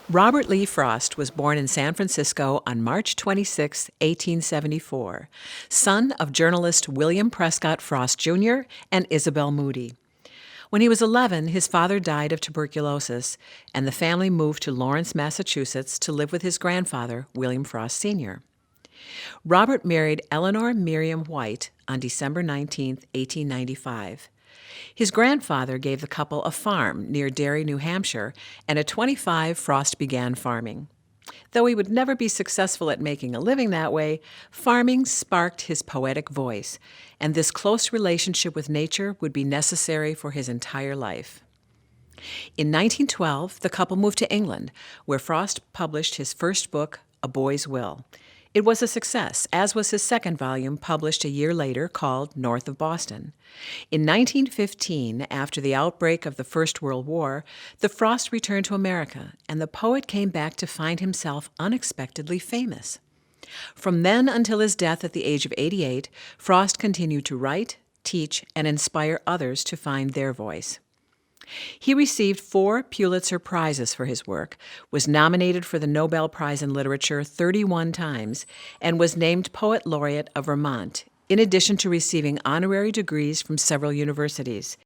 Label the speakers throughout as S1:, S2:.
S1: Robert Lee Frost was born in San Francisco on March 26, 1874, son of journalist William Prescott Frost Jr. and Isabel Moody. When he was 11, his father died of tuberculosis, and the family moved to Lawrence, Massachusetts to live with his grandfather, William Frost Sr. Robert married Eleanor Miriam White on December 19, 1895. His grandfather gave the couple a farm near Derry, New Hampshire, and at 25, Frost began farming. Though he would never be successful at making a living that way, farming sparked his poetic voice, and this close relationship with nature would be necessary for his entire life. In 1912, the couple moved to England, where Frost published his first book, A Boy's Will. It was a success, as was his second volume, published a year later, called North of Boston. In 1915, after the outbreak of the First World War, the Frost returned to America, and the poet came back to find himself unexpectedly famous. From then until his death at the age of 88, Frost continued to write, teach, and inspire others to find their voice. He received 4 Pulitzer Prizes for his work, was nominated for the Nobel Prize in Literature 31 times, and was named Poet Laureate of Vermont, in addition to receiving honorary degrees from several universities.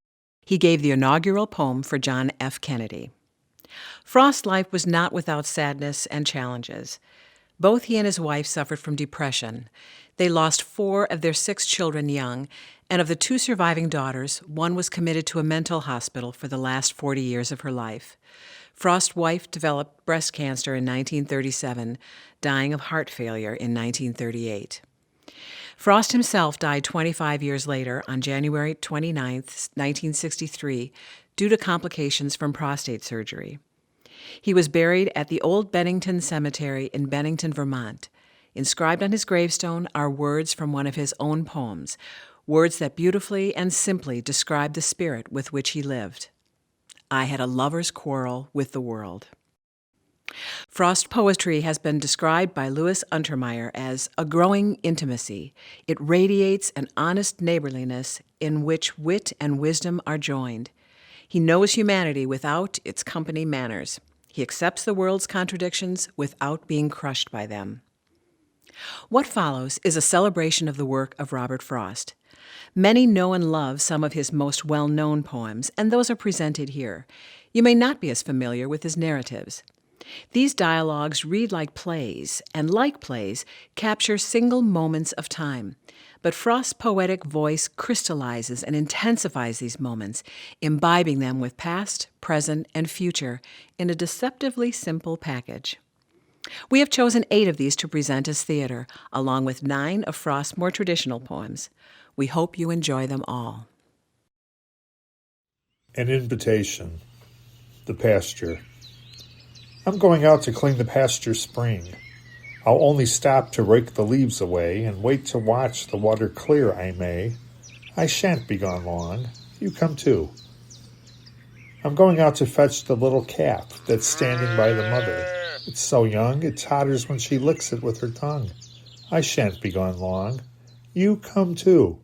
S1: He gave the inaugural poem for John F. Kennedy. Frost's life was not without sadness and challenges. Both he and his wife suffered from depression. They lost 4 of their 6 children young, and of the 2 surviving daughters, one was committed to a mental hospital for the last 40 years of her life. Frost's wife developed breast cancer in 1937, dying of heart failure in 1938. Frost himself died 25 years later on January 29, 1963, due to complications from prostate surgery. He was buried at the Old Bennington Cemetery in Bennington, Vermont. Inscribed on his gravestone are words from one of his own poems, words that beautifully and simply describe the spirit with which he lived. I had a lover's quarrel with the world. Frost's poetry has been described by Louis Untermeyer as a growing intimacy. It radiates an honest neighborliness in which wit and wisdom are joined. He knows humanity without its company manners. He accepts the world's contradictions without being crushed by them. What follows is a celebration of the work of Robert Frost. Many know and love some of his most well-known poems, and those are presented here. You may not be as familiar with his narratives. These dialogues read like plays, and like plays, capture single moments of time. But Frost's poetic voice crystallizes and intensifies these moments, imbibing them with past, present, and future in a deceptively simple package. We have chosen 8 of these to present as theater, along with 9 of Frost's more traditional poems. We hope you enjoy them all.
S2: An invitation. The pasture. I'm going out to clean the pasture spring. I'll only stop to rake the leaves away and wait to watch the water clear I may. I shan't be gone long. You come too. I'm going out to fetch the little calf that's standing by the mother. It's so young, it totters when she licks it with her tongue. I shan't be gone long. You come too.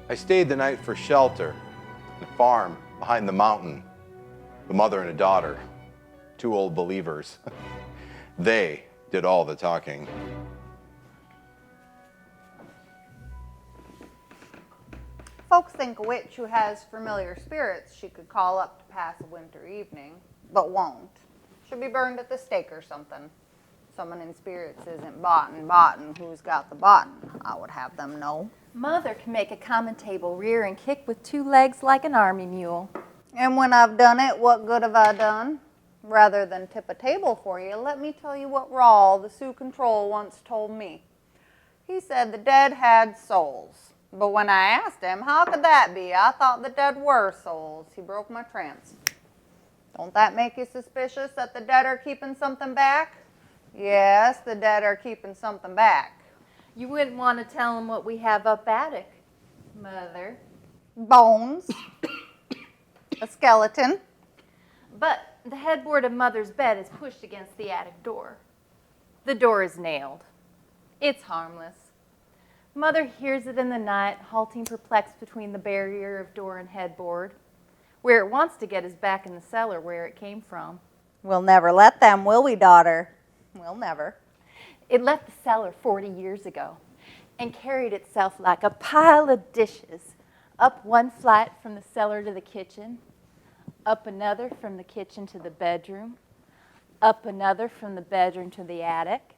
S3: I stayed the night for shelter on a farm behind the mountain. The mother and a daughter, 2 old believers. They did all the talking.
S4: Folks think a witch who has familiar spirits she could call up to pass a winter evening, but won't. Should be burned at the stake or something. Someone in spirits isn't bottin'. Who's got the bottin'? I would have them know.
S5: Mother can make a common table rear and kick with 2 legs like an army mule.
S4: And when I've done it, what good have I done? Rather than tip a table for you, let me tell you what Rawl, the Sioux Control, once told me. He said the dead had souls. But when I asked him, how could that be? I thought the dead were souls. He broke my trance. Don't that make you suspicious that the dead are keeping something back? Yes, the dead are keeping something back.
S5: You wouldn't want to tell him what we have up attic, Mother.
S4: Bones. A skeleton.
S5: But the headboard of Mother's bed is pushed against the attic door. The door is nailed. It's harmless. Mother hears it in the night, halting perplexed between the barrier of door and headboard. Where it wants to get is back in the cellar where it came from.
S4: We'll never let them, will we, daughter? We'll never.
S5: It left the cellar 40 years ago and carried itself like a pile of dishes up one flight from the cellar to the kitchen, up another from the kitchen to the bedroom, up another from the bedroom to the attic,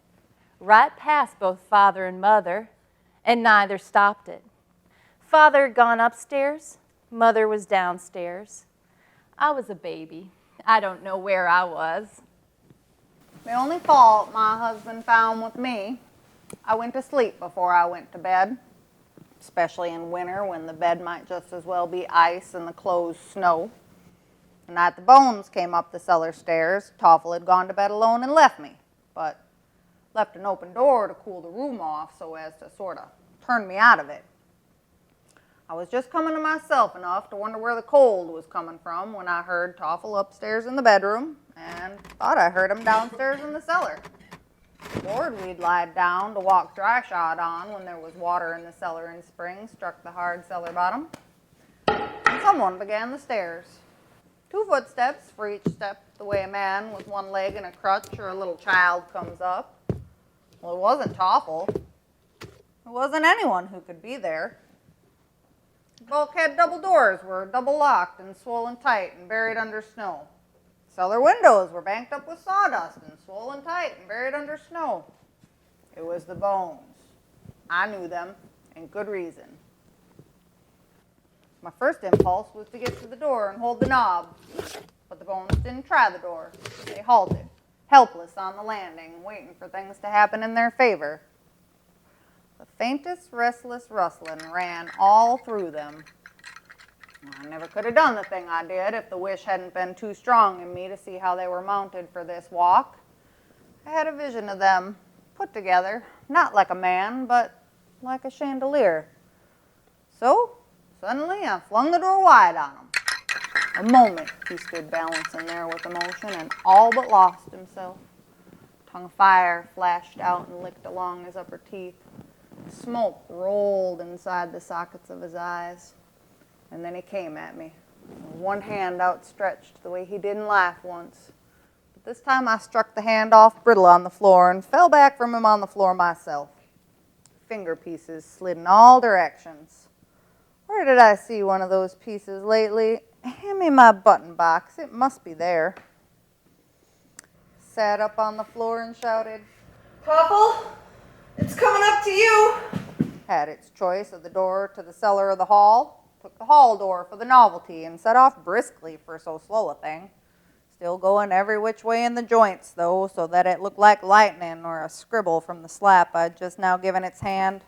S5: right past both Father and Mother, and neither stopped it. Father had gone upstairs, Mother was downstairs. I was a baby. I don't know where I was.
S4: The only fault my husband found with me, I went to sleep before I went to bed, especially in winter when the bed might just as well be ice and the clothes snow. The night the Bones came up the cellar stairs, Toffel had gone to bed alone and left me, but left an open door to cool the room off so as to sort of turn me out of it. I was just coming to myself enough to wonder where the cold was coming from when I heard Toffel upstairs in the bedroom and thought I heard him downstairs in the cellar. Lord, we'd lied down to walk dry shod on when there was water in the cellar in spring struck the hard cellar bottom. And someone began the stairs. 2 footsteps for each step, the way a man with one leg and a crutch or a little child comes up. Well, it wasn't Toffel. It wasn't anyone who could be there. The bulkhead double doors were double locked and swollen tight and buried under snow. Cellar windows were banked up with sawdust and swollen tight and buried under snow. It was the Bones. I knew them, and good reason. My first impulse was to get to the door and hold the knob, but the Bones didn't try the door. They halted, helpless on the landing, waiting for things to happen in their favor. The faintest restless rustling ran all through them. I never could have done the thing I did if the wish hadn't been too strong in me to see how they were mounted for this walk. I had a vision of them, put together, not like a man, but like a chandelier. So, suddenly I flung the door wide on him. A moment he stood balancing there with emotion and all but lost himself. A tongue of fire flashed out and licked along his upper teeth. Smoke rolled inside the sockets of his eyes. And then he came at me, one hand outstretched the way he didn't laugh once. But this time I struck the hand off brittle on the floor and fell back from him on the floor myself. Finger pieces slid in all directions. Where did I see one of those pieces lately? Hand me my button box. It must be there. Sat up on the floor and shouted,
S6: Toffel, it's coming up to you.
S4: Had its choice of the door to the cellar or the hall. Took the hall door for the novelty and set off briskly for so slow a thing. Still going every which way in the joints, though, so that it looked like lightning or a scribble from the slap I'd just now given its hand.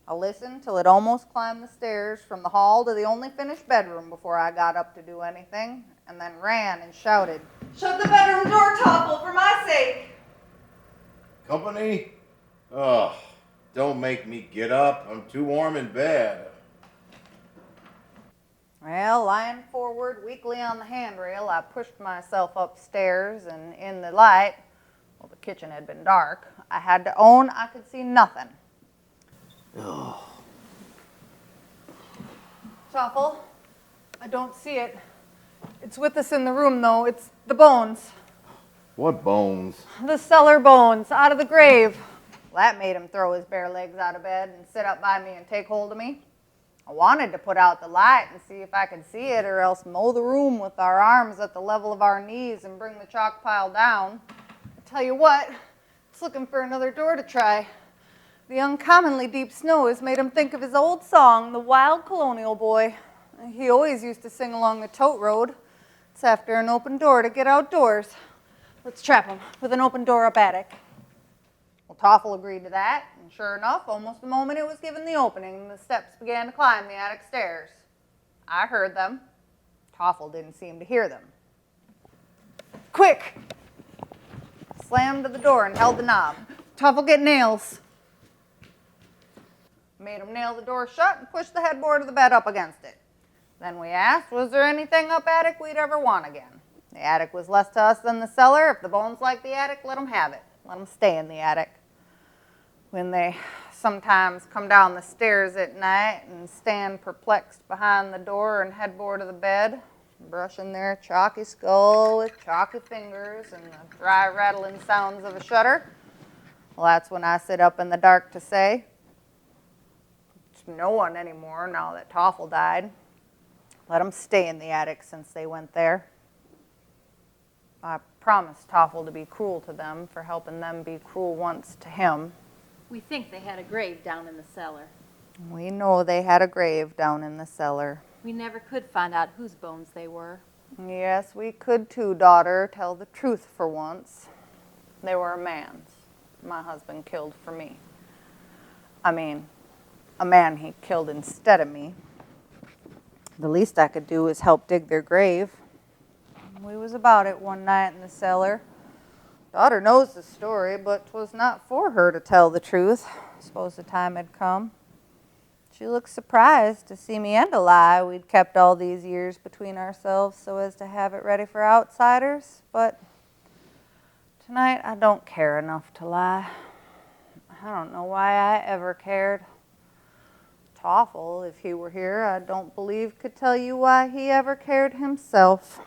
S4: I listened till it almost climbed the stairs from the hall to the only finished bedroom before I got up to do anything, and then ran and shouted,
S6: Shut the bedroom door, Toffel, for my sake.
S7: Company? Ugh, don't make me get up. I'm too warm in bed.
S4: Well, lying forward weakly on the handrail, I pushed myself upstairs, and in the light, well, the kitchen had been dark, I had to own I could see nothing. Toffel, I don't see it. It's with us in the room, though. It's the Bones.
S7: What bones?
S4: The cellar Bones, out of the grave. That made him throw his bare legs out of bed and sit up by me and take hold of me. I wanted to put out the light and see if I could see it, or else mow the room with our arms at the level of our knees and bring the chalk pile down. I tell you what, it's looking for another door to try. The uncommonly deep snow has made him think of his old song, The Wild Colonial Boy. He always used to sing along the tote road. It's after an open door to get outdoors. Let's trap him with an open door up attic. Well, Toffel agreed to that, and sure enough, almost the moment it was given the opening, the steps began to climb the attic stairs. I heard them. Toffel didn't seem to hear them. Quick! Slammed to the door and held the knob. Toffel, get nails. Made him nail the door shut and push the headboard of the bed up against it. Then we asked, was there anything up attic we'd ever want again? The attic was less to us than the cellar. If the bones like the attic, let them have it. Let them stay in the attic. When they sometimes come down the stairs at night and stand perplexed behind the door and headboard of the bed, brushing their chalky skull with chalky fingers and the dry rattling sounds of a shutter, well, that's when I sit up in the dark to say, it's no one anymore now that Toffel died. Let them stay in the attic since they went there. I promised Toffel to be cruel to them for helping them be cruel once to him.
S5: We think they had a grave down in the cellar.
S4: We know they had a grave down in the cellar.
S5: We never could find out whose bones they were.
S4: Yes, we could too, daughter. Tell the truth for once. They were a man's. My husband killed for me. I mean, a man he killed instead of me. The least I could do was help dig their grave. We was about it one night in the cellar. Daughter knows the story, but 'twas not for her to tell the truth. Suppose the time had come. She looked surprised to see me end a lie we'd kept all these years between ourselves so as to have it ready for outsiders. But tonight I don't care enough to lie. I don't know why I ever cared. Toffel, if he were here, I don't believe could tell you why he ever cared himself.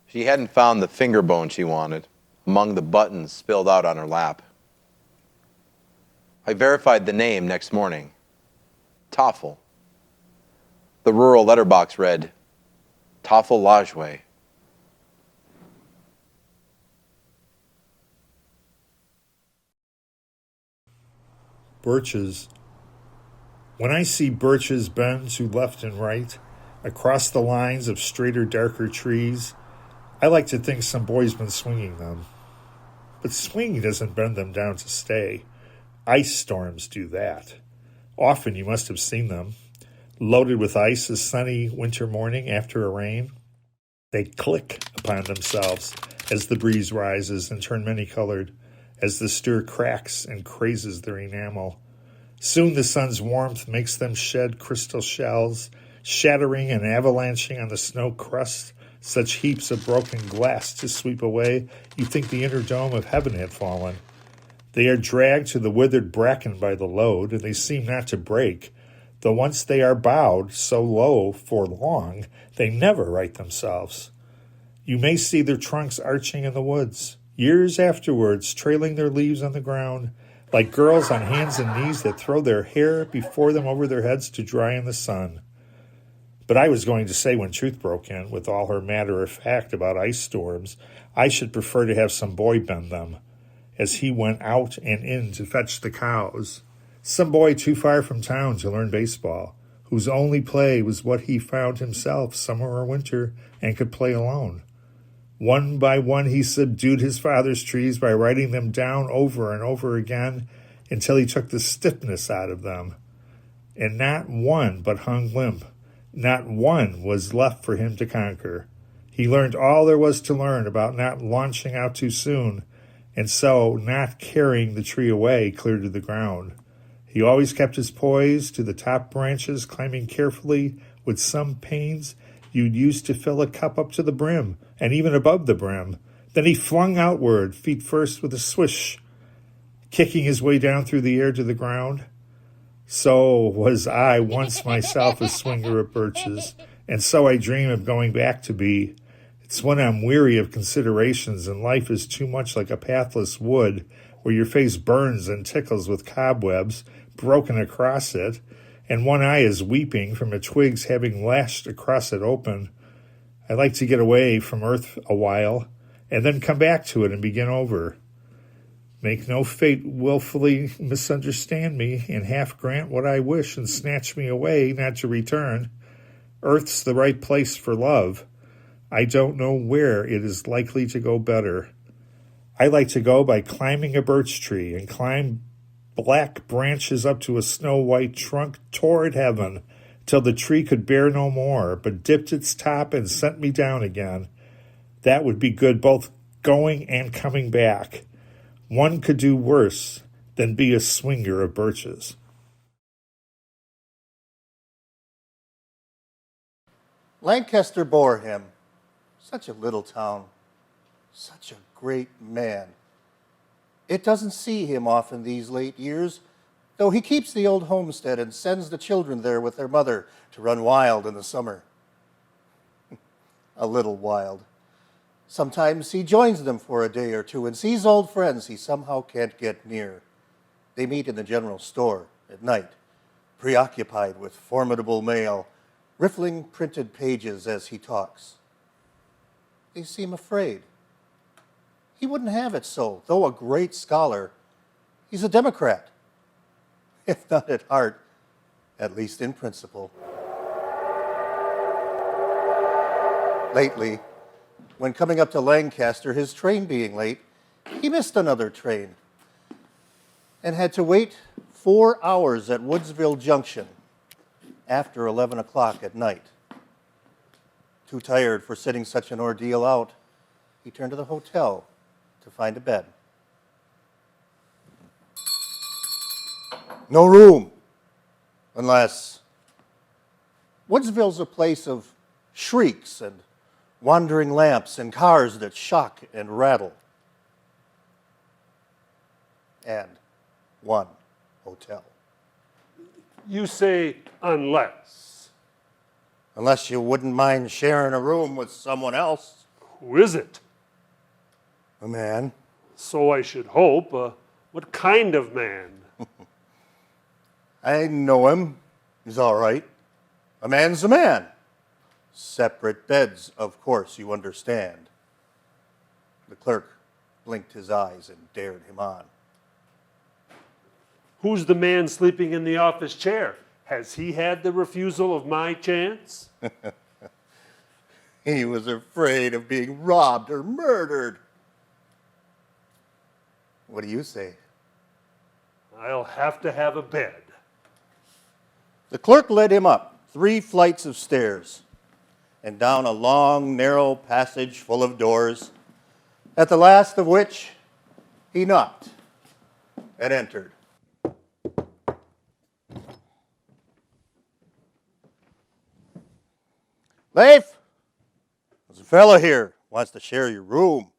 S3: She hadn't found the finger bone she wanted among the buttons spilled out on her lap. I verified the name next morning. Toffel. The rural letterbox read, Toffel Lajway.
S2: Birches. When I see birches bend to left and right, across the lines of straighter, darker trees, I like to think some boy's been swinging them. But swinging doesn't bend them down to stay. Ice storms do that. Often you must have seen them, loaded with ice a sunny winter morning after a rain. They click upon themselves as the breeze rises and turn many-colored, as the stir cracks and crazes their enamel. Soon the sun's warmth makes them shed crystal shells, shattering and avalanching on the snow crust, such heaps of broken glass to sweep away you think the inner dome of heaven had fallen. They are dragged to the withered bracken by the load, and they seem not to break, though once they are bowed so low for long, they never right themselves. You may see their trunks arching in the woods, years afterwards, trailing their leaves on the ground, like girls on hands and knees that throw their hair before them over their heads to dry in the sun. But I was going to say when Truth broke in, with all her matter-of-fact about ice storms, I should prefer to have some boy bend them, as he went out and in to fetch the cows. Some boy too far from town to learn baseball, whose only play was what he found himself summer or winter and could play alone. One by one he subdued his father's trees by writing them down over and over again until he took the stiffness out of them. And not one but hung limp. Not one was left for him to conquer. He learned all there was to learn about not launching out too soon, and so not carrying the tree away clear to the ground. He always kept his poise to the top branches, climbing carefully with some pains you'd use to fill a cup up to the brim, and even above the brim. Then he flung outward, feet first with a swish, kicking his way down through the air to the ground. So was I once myself a swinger of birches, and so I dream of going back to be. It's when I'm weary of considerations and life is too much like a pathless wood where your face burns and tickles with cobwebs broken across it, and one eye is weeping from a twig's having lashed across it open. I like to get away from earth a while, and then come back to it and begin over. Make no fate willfully misunderstand me, and half grant what I wish and snatch me away, not to return. Earth's the right place for love. I don't know where it is likely to go better. I like to go by climbing a birch tree and climb black branches up to a snow-white trunk toward heaven till the tree could bear no more, but dipped its top and sent me down again. That would be good both going and coming back. One could do worse than be a swinger of birches.
S8: Lancaster bore him. Such a little town. Such a great man. It doesn't see him often these late years, though he keeps the old homestead and sends the children there with their mother to run wild in the summer. A little wild. Sometimes he joins them for a day or two and sees old friends he somehow can't get near. They meet in the general store at night, preoccupied with formidable mail, riffling printed pages as he talks. They seem afraid. He wouldn't have it so. Though a great scholar, he's a Democrat. If not at heart, at least in principle. Lately, when coming up to Lancaster, his train being late, he missed another train and had to wait 4 hours at Woodsville Junction after 11 o'clock at night. Too tired for sitting such an ordeal out, he turned to the hotel to find a bed. No room, unless Woodsville's a place of shrieks and wandering lamps and cars that shock and rattle. And one hotel.
S9: You say unless.
S8: Unless you wouldn't mind sharing a room with someone else.
S9: Who is it?
S8: A man.
S9: So I should hope. What kind of man?
S8: I know him. He's all right. A man's a man. Separate beds, of course, you understand. The clerk blinked his eyes and dared him on.
S9: Who's the man sleeping in the office chair? Has he had the refusal of my chance?
S8: He was afraid of being robbed or murdered. What do you say?
S9: I'll have to have a bed.
S8: The clerk led him up 3 flights of stairs and down a long, narrow passage full of doors, at the last of which he knocked and entered. Leif, there's a fellow here wants to share your room.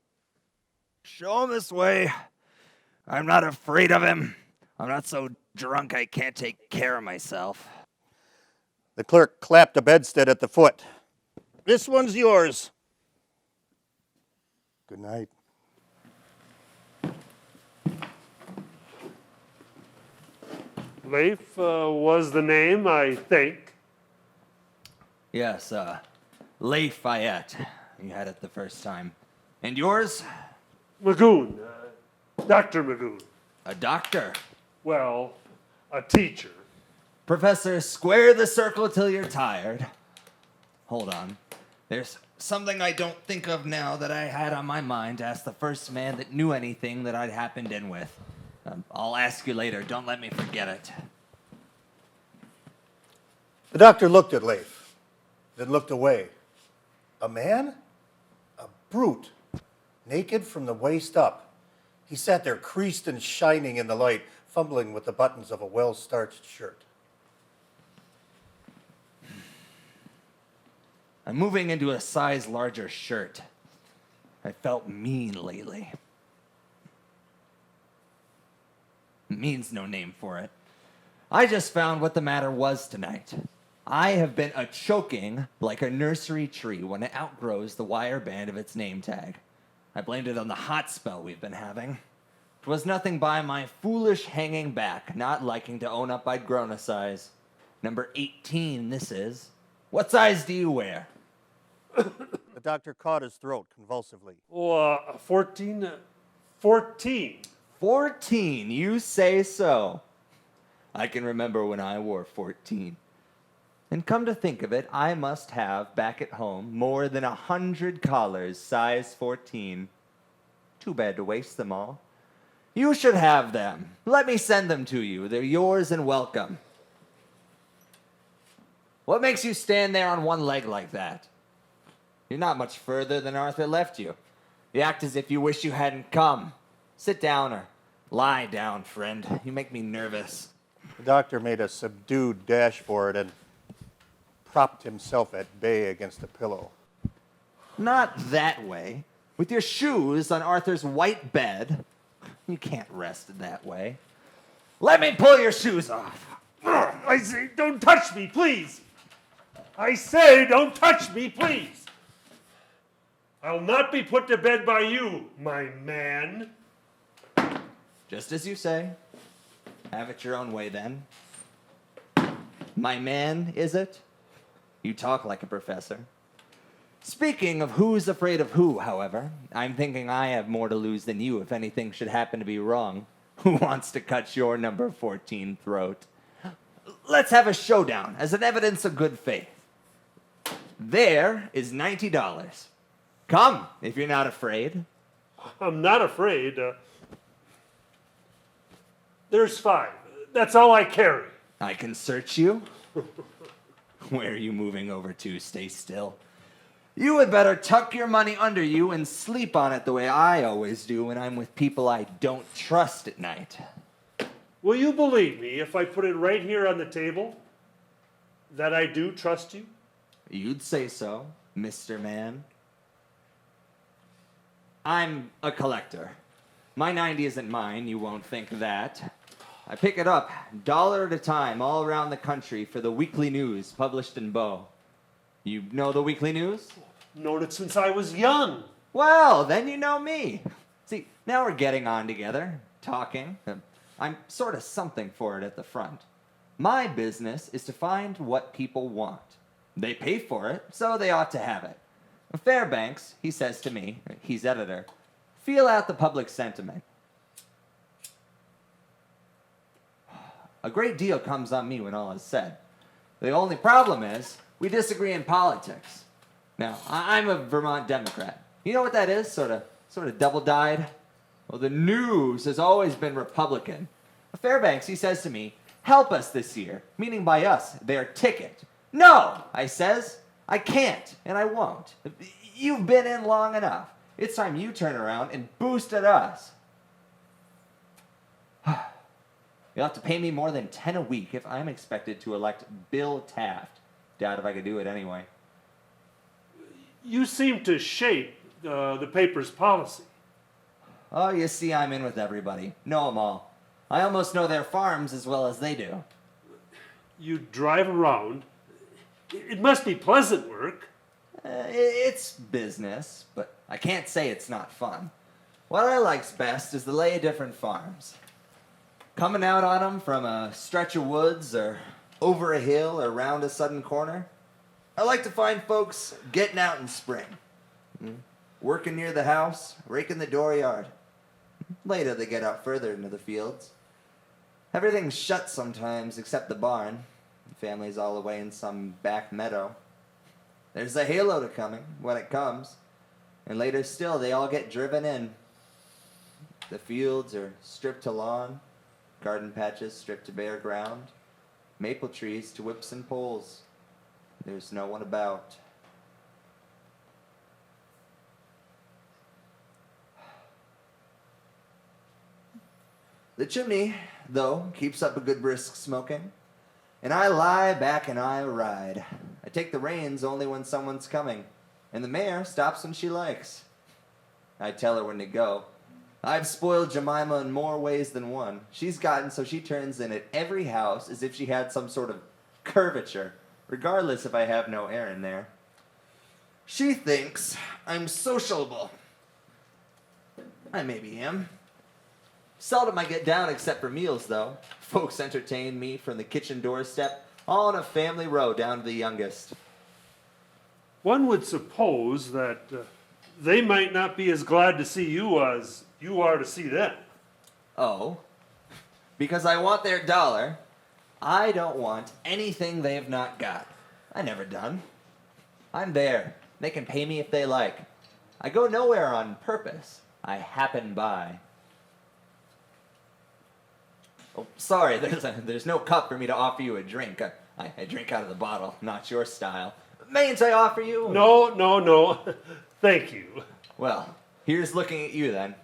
S10: Show him this way. I'm not afraid of him. I'm not so drunk I can't take care of myself.
S8: The clerk clapped a bedstead at the foot. This one's yours. Good night.
S9: Leif was the name, I think.
S10: Yes, Lafayette. You had it the first time. And yours?
S9: Magoon. Dr. Magoon.
S10: A doctor.
S9: Well, a teacher.
S10: Professor, square the circle till you're tired. Hold on. There's something I don't think of now that I had on my mind to ask the first man that knew anything that I'd happened in with. I'll ask you later. Don't let me forget it.
S8: The doctor looked at Leif, then looked away. A man? A brute. Naked from the waist up. He sat there creased and shining in the light, fumbling with the buttons of a well-starched shirt.
S10: I'm moving into a size larger shirt. I felt mean lately. Mean's no name for it. I just found what the matter was tonight. I have been a-choking like a nursery tree when it outgrows the wire band of its name tag. I blamed it on the hot spell we've been having. 'Twas nothing by my foolish hanging back, not liking to own up I'd grown a size. Number 18 this is. What size do you wear?
S8: The doctor caught his throat convulsively.
S9: Oh, 14? 14.
S10: 14, you say so. I can remember when I wore 14. And come to think of it, I must have, back at home, more than 100 collars, size 14. Too bad to waste them all. You should have them. Let me send them to you. They're yours and welcome. What makes you stand there on one leg like that? You're not much further than Arthur left you. You act as if you wish you hadn't come. Sit down or lie down, friend. You make me nervous.
S8: The doctor made a subdued dash for it and propped himself at bay against a pillow.
S10: Not that way. With your shoes on Arthur's white bed. You can't rest that way. Let me pull your shoes off.
S9: I say, don't touch me, please. I say, don't touch me, please. I'll not be put to bed by you, my man.
S10: Just as you say. Have it your own way, then. My man, is it? You talk like a professor. Speaking of who's afraid of who, however, I'm thinking I have more to lose than you if anything should happen to be wrong. Who wants to cut your number 14 throat? Let's have a showdown as an evidence of good faith. There is $90. Come, if you're not afraid.
S9: I'm not afraid. There's 5. That's all I carry.
S10: I can search you. Where are you moving over to? Stay still. You had better tuck your money under you and sleep on it the way I always do when I'm with people I don't trust at night.
S9: Will you believe me if I put it right here on the table that I do trust you?
S10: You'd say so, Mr. Man. I'm a collector. My 90 isn't mine, you won't think that. I pick it up, dollar at a time, all around the country for the weekly news published in Bow. You know the weekly news?
S9: Known it since I was young.
S10: Well, then you know me. See, now we're getting on together, talking. I'm sort of something for it at the front. My business is to find what people want. They pay for it, so they ought to have it. Fairbanks, he says to me, he's editor, feel out the public sentiment. A great deal comes on me when all is said. The only problem is, we disagree in politics. Now, I'm a Vermont Democrat. You know what that is? Sort of double-dyed? Well, the news has always been Republican. Fairbanks, he says to me, help us this year, meaning by us, their ticket. No, I says, I can't, and I won't. You've been in long enough. It's time you turn around and boost at us. You'll have to pay me more than 10 a week if I'm expected to elect Bill Taft. Doubt if I could do it anyway.
S9: You seem to shape the paper's policy.
S10: Oh, you see, I'm in with everybody. Know 'em all. I almost know their farms as well as they do.
S9: You drive around. It must be pleasant work.
S10: It's business, but I can't say it's not fun. What I likes best is the lay of different farms. Coming out on 'em from a stretch of woods or over a hill or round a sudden corner. I like to find folks getting out in spring. Working near the house, raking the dooryard. Later they get out further into the fields. Everything's shut sometimes except the barn. The family's all away in some back meadow. There's a halo to coming when it comes. And later still they all get driven in. The fields are stripped to lawn. Garden patches stripped to bare ground. Maple trees to whips and poles. There's no one about. The chimney, though, keeps up a good brisk smoking. And I lie back and I ride. I take the reins only when someone's coming. And the mare stops when she likes. I tell her when to go. I've spoiled Jemima in more ways than one. She's gotten so she turns in at every house as if she had some sort of curvature, regardless if I have no errand there. She thinks I'm sociable. I maybe am. Seldom I get down except for meals, though. Folks entertain me from the kitchen doorstep, all in a family row down to the youngest.
S9: One would suppose that they might not be as glad to see you as you are to see them.
S10: Oh, because I want their dollar. I don't want anything they've not got. I never done. I'm there. They can pay me if they like. I go nowhere on purpose. I happen by. Oh, sorry, there's no cup for me to offer you a drink. I drink out of the bottle, not your style. Mayn't I offer you?
S9: No. Thank you.
S10: Well, here's looking at you then.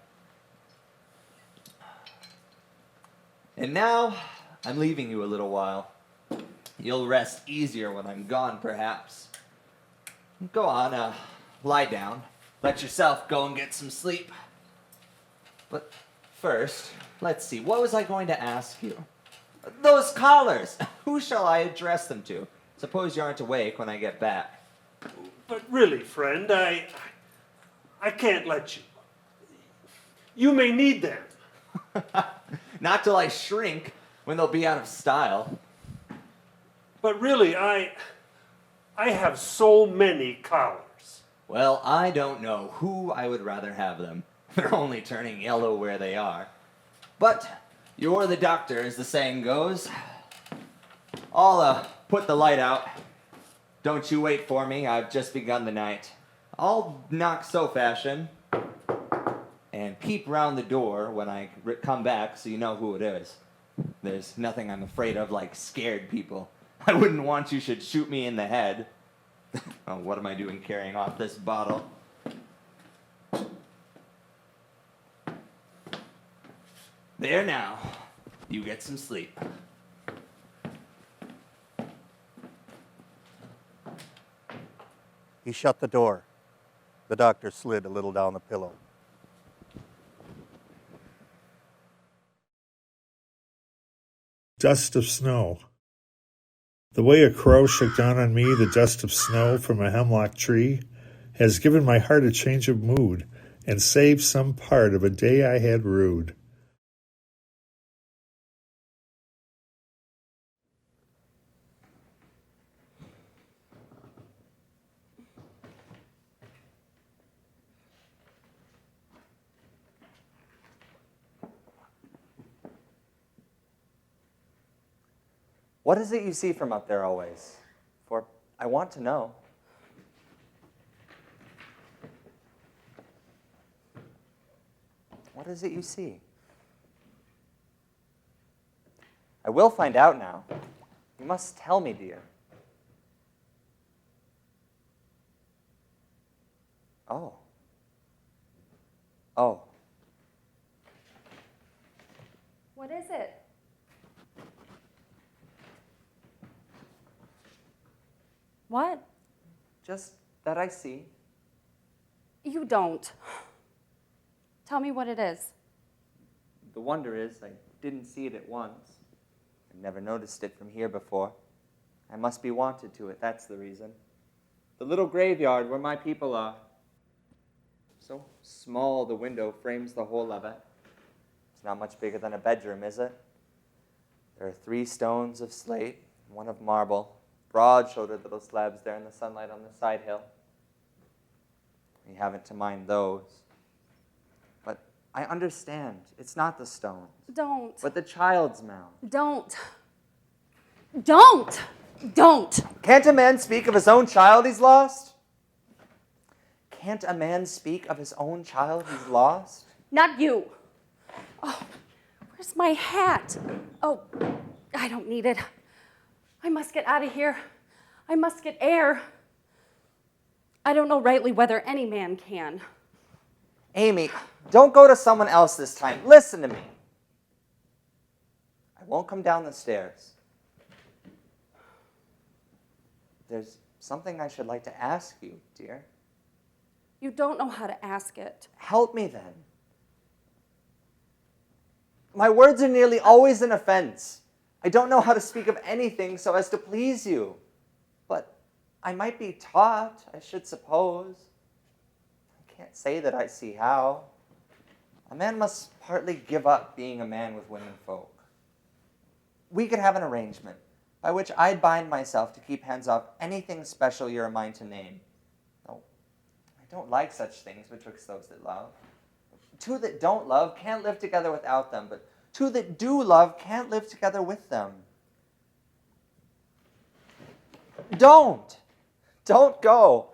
S10: And now, I'm leaving you a little while. You'll rest easier when I'm gone, perhaps. Go on, lie down. Let yourself go and get some sleep. But first, let's see, what was I going to ask you? Those callers! Who shall I address them to? Suppose you aren't awake when I get back.
S9: But really, friend, I can't let you. You may need them.
S10: Not till I shrink, when they'll be out of style.
S9: But really, I have so many collars.
S10: Well, I don't know who I would rather have them. They're only turning yellow where they are. But you're the doctor, as the saying goes. I'll put the light out. Don't you wait for me, I've just begun the night. I'll knock so fashion and peep round the door when I come back so you know who it is. There's nothing I'm afraid of like scared people. I wouldn't want you should shoot me in the head. Oh, what am I doing carrying off this bottle? There now. You get some sleep.
S8: He shut the door. The doctor slid a little down the pillow.
S2: Dust of snow. The way a crow shook down on me the dust of snow from a hemlock tree has given my heart a change of mood and saved some part of a day I had rued.
S10: What is it you see from up there always? For I want to know. What is it you see? I will find out now. You must tell me, dear. Oh. Oh.
S5: What is it? What?
S10: Just that I see.
S5: You don't. Tell me what it is.
S10: The wonder is I didn't see it at once. I've never noticed it from here before. I must be wanted to it, that's the reason. The little graveyard where my people are. So small the window frames the whole of it. It's not much bigger than a bedroom, is it? There are 3 stones of slate, and 1 of marble. Broad-shouldered little slabs there in the sunlight on the side hill. We haven't to mind those. But I understand. It's not the stones.
S5: Don't.
S10: But the child's mound.
S5: Don't. Don't! Don't!
S10: Can't a man speak of his own child he's lost? Can't a man speak of his own child he's lost?
S5: Not you. Oh, where's my hat? Oh, I don't need it. I must get out of here. I must get air. I don't know rightly whether any man can.
S10: Amy, don't go to someone else this time. Listen to me. I won't come down the stairs. There's something I should like to ask you, dear.
S5: You don't know how to ask it.
S10: Help me then. My words are nearly always an offense. I don't know how to speak of anything so as to please you. But I might be taught, I should suppose. I can't say that I see how. A man must partly give up being a man with women folk. We could have an arrangement by which I'd bind myself to keep hands off anything special you're a mind to name. No, I don't like such things betwixt those that love. 2 that don't love can't live together without them, but 2 that do love can't live together with them. Don't! Don't go.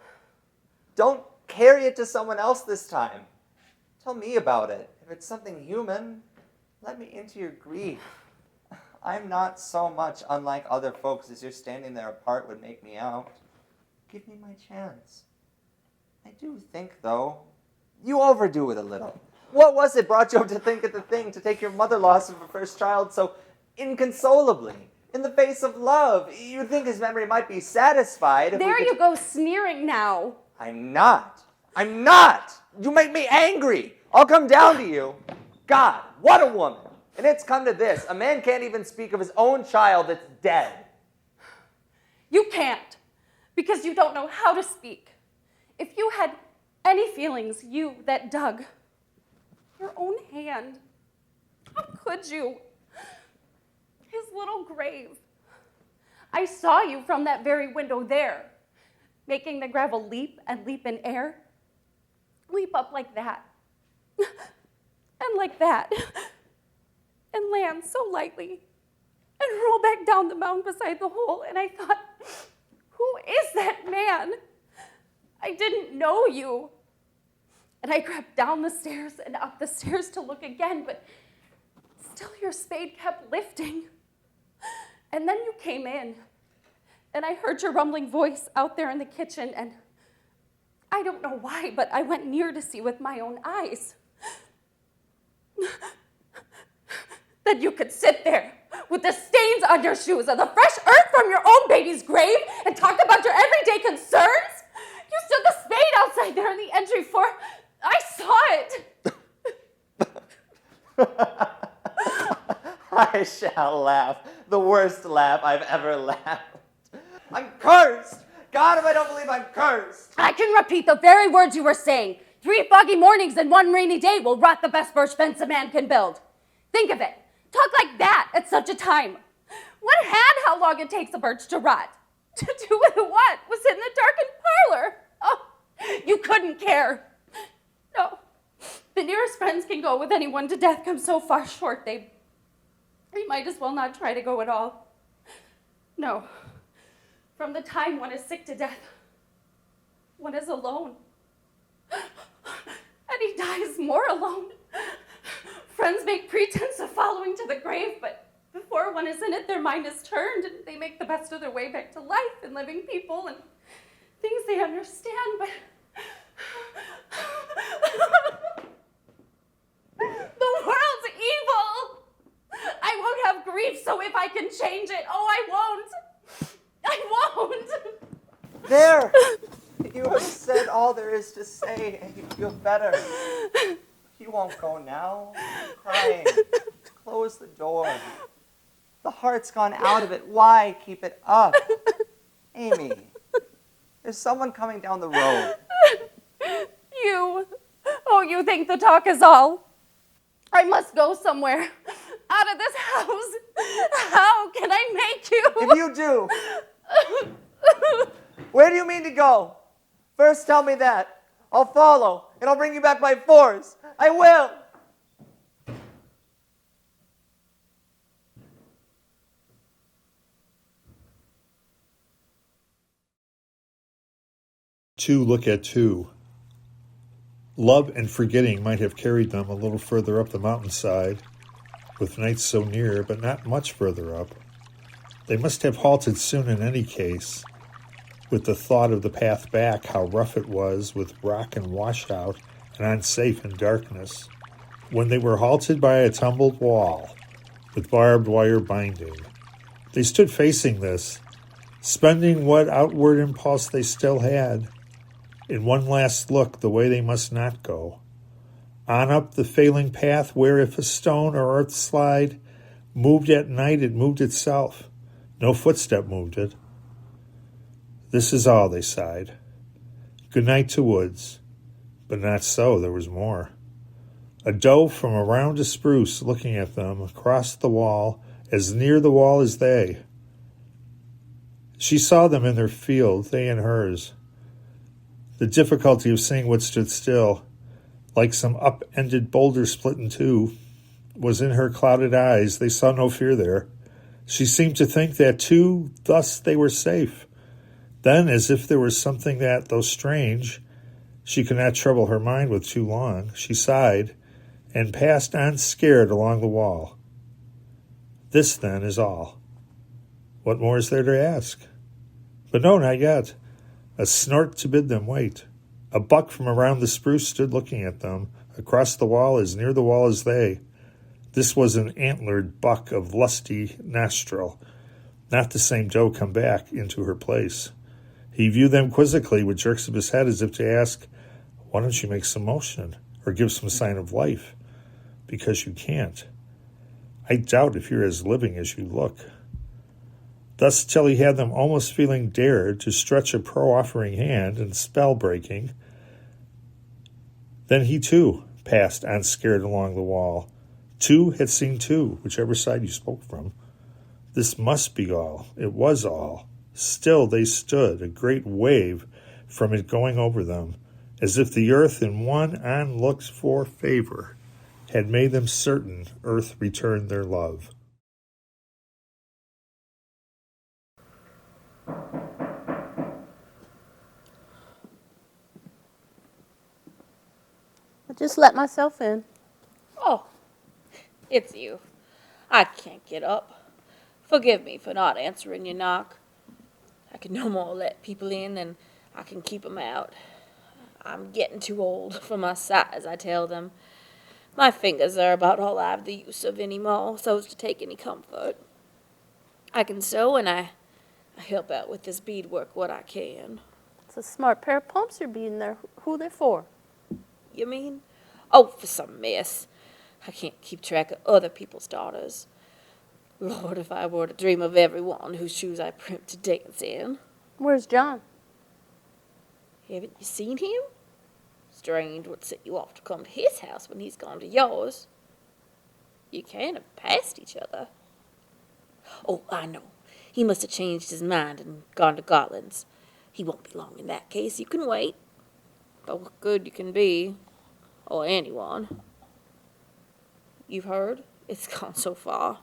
S10: Don't carry it to someone else this time. Tell me about it. If it's something human, let me into your grief. I'm not so much unlike other folks as your standing there apart would make me out. Give me my chance. I do think, though, you overdo it a little. What was it brought you up to think of the thing to take your mother loss of her first child so inconsolably? In the face of love, you'd think his memory might be satisfied.
S11: There you go, sneering now.
S10: I'm not. I'm not. You make me angry. I'll come down to you. God, what a woman. And it's come to this. A man can't even speak of his own child that's dead.
S11: You can't, because you don't know how to speak. If you had any feelings, you that dug your own hand, how could you? His little grave. I saw you from that very window there, making the gravel leap and leap in air. Leap up like that, and like that, and land so lightly, and roll back down the mound beside the hole. And I thought, who is that man? I didn't know you. And I crept down the stairs and up the stairs to look again, but still your spade kept lifting. And then you came in, and I heard your rumbling voice out there in the kitchen, and I don't know why, but I went near to see with my own eyes that you could sit there with the stains on your shoes and the fresh earth from your own baby's grave and talk about your everyday concerns. You stood the spade outside there in the entry for, I saw it.
S10: I shall laugh. The worst laugh I've ever laughed. I'm cursed. God, if I don't believe I'm cursed.
S11: I can repeat the very words you were saying. 3 foggy mornings and 1 rainy day will rot the best birch fence a man can build. Think of it. Talk like that at such a time. What had how long it takes a birch to rot? To do with what? Was in the darkened parlor. Oh, you couldn't care. No. The nearest friends can go with anyone to death come so far short, they might as well not try to go at all. No. From the time one is sick to death, one is alone. And he dies more alone. Friends make pretense of following to the grave, but before one is in it, their mind is turned, and they make the best of their way back to life and living people and things they understand, but the world's evil. I won't have grief, so if I can change it, oh, I won't. I won't.
S10: There! You have said all there is to say, and you feel better. You won't go now. You're crying. Close the door. The heart's gone out of it. Why keep it up? Amy, there's someone coming down the road.
S11: You. Oh, you think the talk is all? I must go somewhere. Out of this house. How can I make you?
S10: If you do, where do you mean to go? First tell me that. I'll follow, and I'll bring you back by force. I will.
S2: Two look at two. Love and forgetting might have carried them a little further up the mountainside, with nights so near, but not much further up. They must have halted soon in any case, with the thought of the path back, how rough it was with rock and washout and unsafe in darkness, when they were halted by a tumbled wall with barbed wire binding. They stood facing this, spending what outward impulse they still had, in one last look the way they must not go. On up the failing path where if a stone or earth slide moved at night, it moved itself. No footstep moved it. This is all, they sighed. Good night to woods. But not so, there was more. A doe from around a spruce looking at them across the wall, as near the wall as they. She saw them in their field, they in hers. The difficulty of seeing what stood still, like some up-ended boulder split in two, was in her clouded eyes. They saw no fear there. She seemed to think that, too, thus they were safe. Then, as if there was something that, though strange, she could not trouble her mind with too long, she sighed, and passed on scared along the wall. This, then, is all. What more is there to ask? But no, not yet. A snort to bid them wait. A buck from around the spruce stood looking at them, across the wall, as near the wall as they. This was an antlered buck of lusty nostril, not the same doe come back into her place. He viewed them quizzically with jerks of his head as if to ask, why don't you make some motion, or give some sign of life? Because you can't. I doubt if you're as living as you look. Thus till he had them almost feeling dared to stretch a pro-offering hand and spell-breaking. Then he, too, passed unscared along the wall. Two had seen two, whichever side you spoke from. This must be all. It was all. Still they stood, a great wave from it going over them, as if the earth in one unlooked-for favor had made them certain earth returned their love.
S12: I just let myself in.
S13: Oh, it's you. I can't get up. Forgive me for not answering your knock. I can no more let people in than I can keep 'em out. I'm getting too old for my size, I tell them. My fingers are about all I've the use of any more, so's to take any comfort. I can sew and I help out with this beadwork what I can.
S12: It's a smart pair of pumps you're beating there. Who they for?
S13: You mean? Oh, for some mess. I can't keep track of other people's daughters. Lord, if I were to dream of every one whose shoes I primp to dance in.
S12: Where's John?
S13: Haven't you seen him? Strange what set you off to come to his house when he's gone to yours. You can't have passed each other. Oh, I know. He must have changed his mind and gone to Gotland's. He won't be long in that case. You can wait. But what good you can be, or anyone. You've heard? It's gone so far.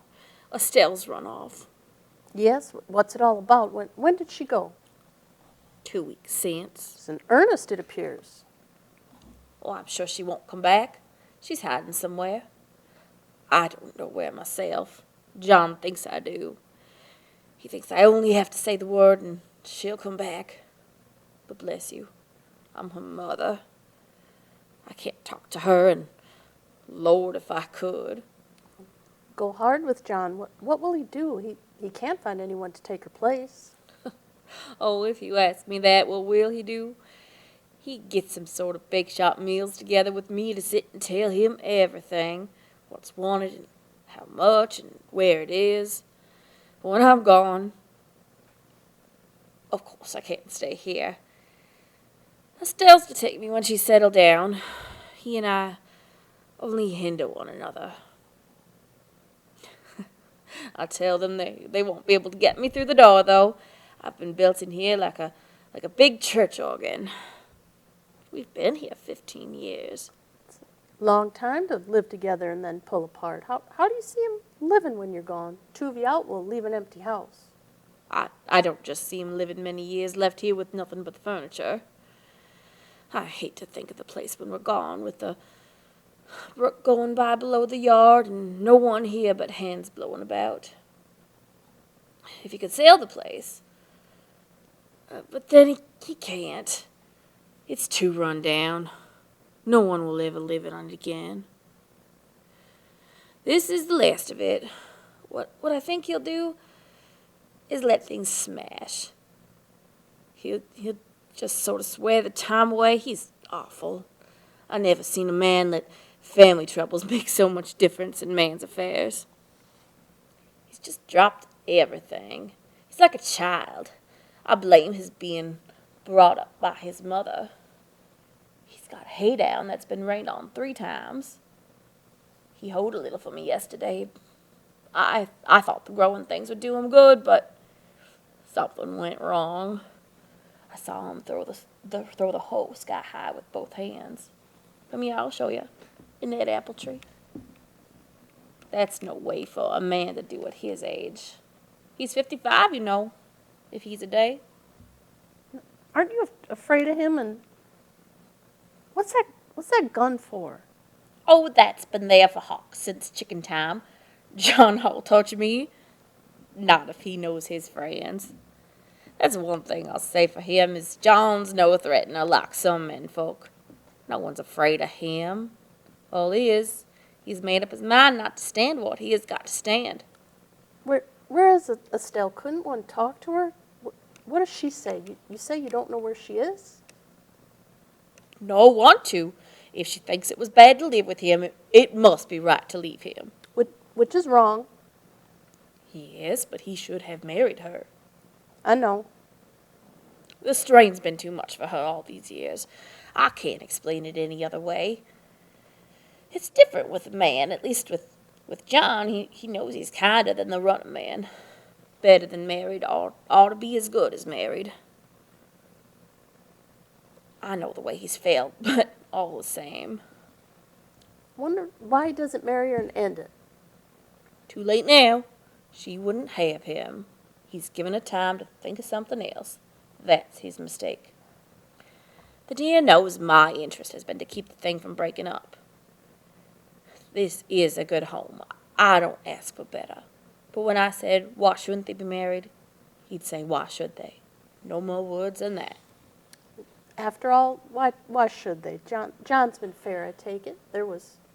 S13: Estelle's run off.
S12: Yes, what's it all about? When did she go?
S13: 2 weeks since.
S12: It's in earnest, it appears.
S13: Oh, I'm sure she won't come back. She's hiding somewhere. I don't know where myself. John thinks I do. He thinks I only have to say the word and she'll come back. But bless you, I'm her mother. I can't talk to her, and Lord, if I could.
S12: Go hard with John. What will he do? He can't find anyone to take her place.
S13: Oh, if you ask me that, what will he do? He gets some sort of bake shop meals together with me to sit and tell him everything. What's wanted and how much and where it is. But when I'm gone, of course I can't stay here. Estelle's to take me when she's settled down. He and I only hinder one another. I tell them they won't be able to get me through the door, though. I've been built in here like a big church organ. We've been here 15 years.
S12: It's a long time to live together and then pull apart. How do you see him living when you're gone? Two of you out will leave an empty house.
S13: I don't just see him living many years left here with nothing but the furniture. I hate to think of the place when we're gone, with the brook going by below the yard and no one here but hands blowing about. If he could sail the place. But then he can't. It's too run down. No one will ever live it on it again. This is the last of it. What I think he'll do is let things smash. He'll just sort of swear the time away. He's awful. I never seen a man let family troubles make so much difference in man's affairs. He's just dropped everything. He's like a child. I blame his being brought up by his mother. He's got hay down that's been rained on 3 times. He hoed a little for me yesterday. I thought the growing things would do him good, but something went wrong. I saw him throw the hoe sky high with both hands. Come here, I'll show you. In that apple tree. That's no way for a man to do at his age. He's 55, you know, if he's a day.
S12: Aren't you afraid of him? And what's that gun for?
S13: Oh, that's been there for Hawk since chicken time. John won't touch me. Not if he knows his friends. That's one thing I'll say for him is John's no threatener like some men folk. No one's afraid of him. All he is, he's made up his mind not to stand what he has got to stand.
S12: Where is Estelle? Couldn't one talk to her? What does she say? You say you don't know where she is?
S13: No want to. If she thinks it was bad to live with him, it must be right to leave him.
S12: Which is wrong.
S13: Yes, but he should have married her.
S12: I know.
S13: The strain's been too much for her all these years. I can't explain it any other way. It's different with a man, at least with John. He knows he's kinder than the running man. Better than married, ought to be as good as married. I know the way he's felt, but all the same.
S12: Wonder why he doesn't marry her and end it.
S13: Too late now. She wouldn't have him. He's given her time to think of something else. That's his mistake. The dear knows my interest has been to keep the thing from breaking up. This is a good home. I don't ask for better. But when I said, why shouldn't they be married? He'd say, why should they? No more words than that.
S12: After all, why should they? John's been fair, I take it.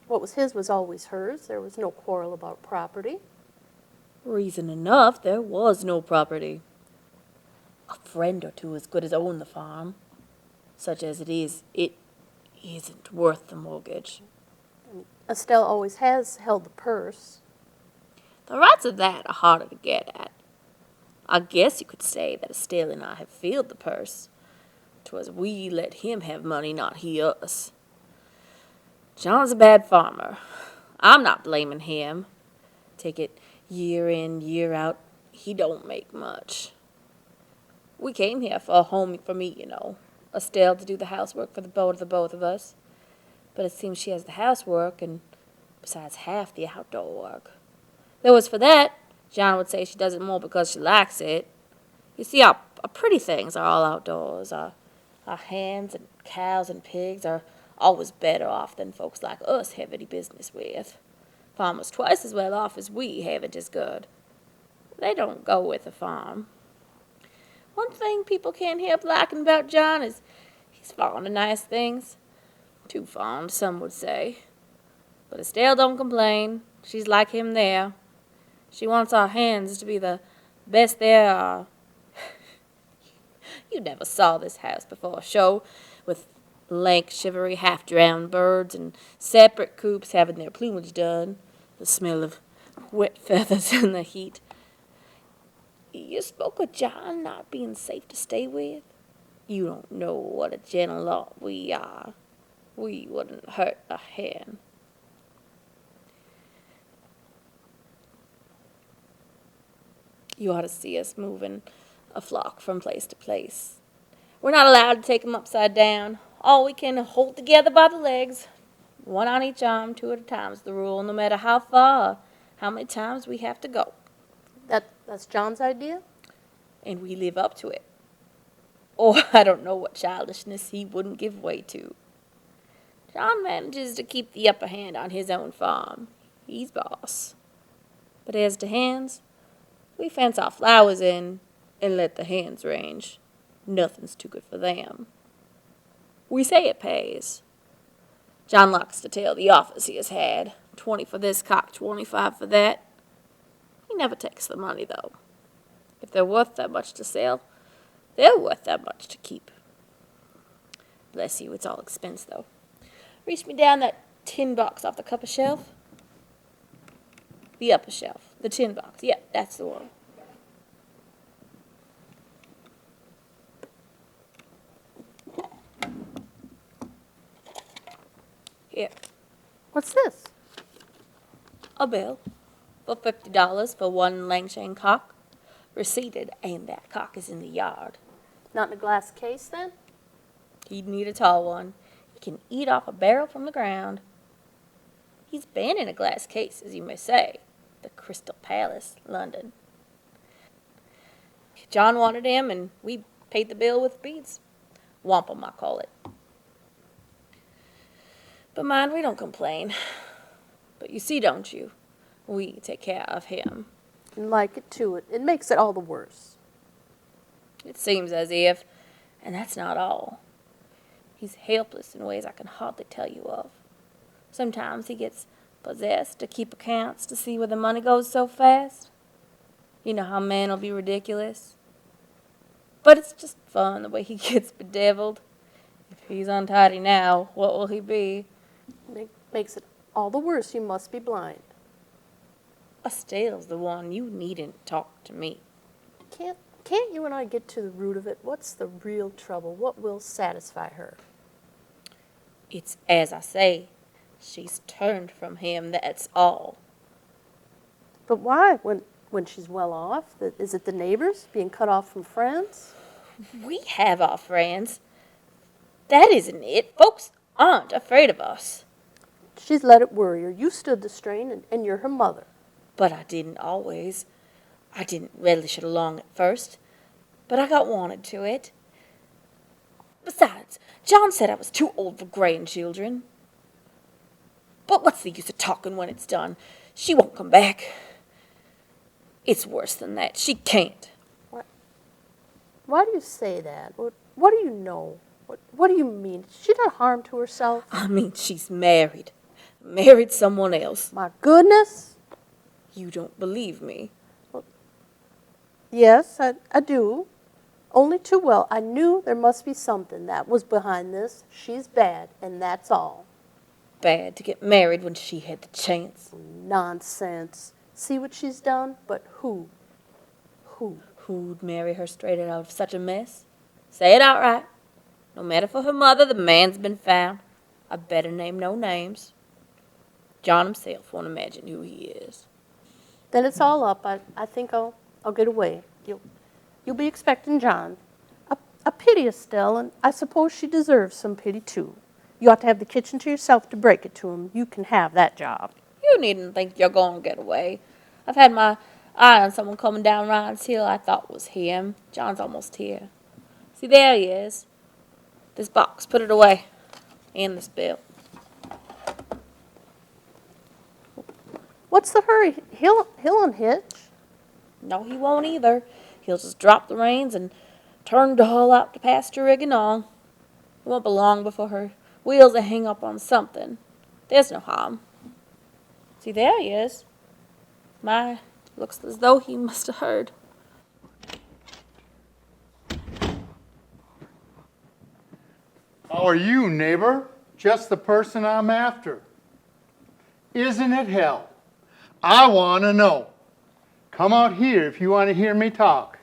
S12: What was his was always hers. There was no quarrel about property.
S13: Reason enough, there was no property. A friend or two as good as own the farm. Such as it is, it isn't worth the mortgage.
S12: Estelle always has held the purse.
S13: The rights of that are harder to get at. I guess you could say that Estelle and I have filled the purse. 'Twas we let him have money, not he us. John's a bad farmer. I'm not blaming him. Take it year in, year out, he don't make much. We came here for a home for me, you know. Estelle to do the housework for the both of us. But it seems she has the housework and besides half the outdoor work. Though as for that, John would say she does it more because she likes it. You see, our pretty things are all outdoors. Our hens and cows and pigs are always better off than folks like us have any business with. Farmers twice as well off as we haven't as good. They don't go with a farm. One thing people can't help liking about John is he's fond of nice things. Too fond, some would say. But Estelle don't complain. She's like him there. She wants our hens to be the best there are. You never saw this house before a show, with lank, shivery, half-drowned birds and separate coops having their plumage done, the smell of wet feathers in the heat. You spoke of John not being safe to stay with? You don't know what a gentle lot we are. We wouldn't hurt a hen. You ought to see us moving a flock from place to place. We're not allowed to take them upside down. All we can hold together by the legs. One on each arm, 2 at a time is the rule, no matter how far, how many times we have to go.
S12: That's John's idea?
S13: And we live up to it. Or I don't know what childishness he wouldn't give way to. John manages to keep the upper hand on his own farm. He's boss. But as to hens, we fence our flowers in and let the hens range. Nothing's too good for them. We say it pays. John likes to tell the offers he has had. 20 for this cock, 25 for that. He never takes the money, though. If they're worth that much to sell, they're worth that much to keep. Bless you, it's all expense, though. Reach me down that tin box off the cupboard shelf. The upper shelf. The tin box. Yep, that's the one. Here.
S12: What's this?
S13: A bill for $50 for one Langshan cock. Receipted, and that cock is in the yard.
S12: Not in a glass case, then?
S13: He'd need a tall one. He can eat off a barrel from the ground. He's been in a glass case, as you may say. The Crystal Palace, London. John wanted him, and we paid the bill with beads. Wampum, I call it. But mind, we don't complain. But you see, don't you? We take care of him.
S12: And like it too, it makes it all the worse.
S13: It seems as if, and that's not all. He's helpless in ways I can hardly tell you of. Sometimes he gets possessed to keep accounts to see where the money goes so fast. You know how men will be ridiculous. But it's just fun the way he gets bedeviled. If he's untidy now, what will he be?
S12: Makes it all the worse. You must be blind.
S13: Estelle's the one. You needn't talk to me.
S12: Can't you and I get to the root of it? What's the real trouble? What will satisfy her?
S13: It's as I say. She's turned from him, that's all.
S12: But why? When she's well off? Is it the neighbors? Being cut off from friends?
S13: We have our friends. That isn't it. Folks aren't afraid of us.
S12: She's let it worry her. You stood the strain, and you're her mother.
S13: But I didn't always. I didn't relish it along at first. But I got wanted to it. Besides, John said I was too old for grandchildren. But what's the use of talking when it's done? She won't come back. It's worse than that. She can't.
S12: Why do you say that? What do you know? What do you mean? She done harm to herself?
S13: I mean, she's married. Married someone else.
S12: My goodness.
S13: You don't believe me?
S12: Yes, I do. Only too well. I knew there must be something that was behind this. She's bad, and that's all.
S13: Bad to get married when she had the chance.
S12: Nonsense. See what she's done? But who?
S13: Who'd marry her straight out of such a mess? Say it outright. No matter for her mother, the man's been found. I better name no names. John himself won't imagine who he is.
S12: Then it's all up. I think I'll get away. You'll be expecting John. A pity, Estelle, and I suppose she deserves some pity too. You ought to have the kitchen to yourself to break it to him. You can have that job.
S13: You needn't think you're going to get away. I've had my eye on someone coming down Ryan's Hill I thought was him. John's almost here. See, there he is. This box, put it away. And this bill.
S12: What's the hurry? He'll unhitch.
S13: No, he won't either. He'll just drop the reins and turn the hull out to pasture rigging on. It won't be long before her wheels will hang up on something. There's no harm. See, there he is. My, looks as though he must have heard.
S14: How are you, neighbor? Just the person I'm after. Isn't it hell? I want to know. Come out here if you want to hear me talk.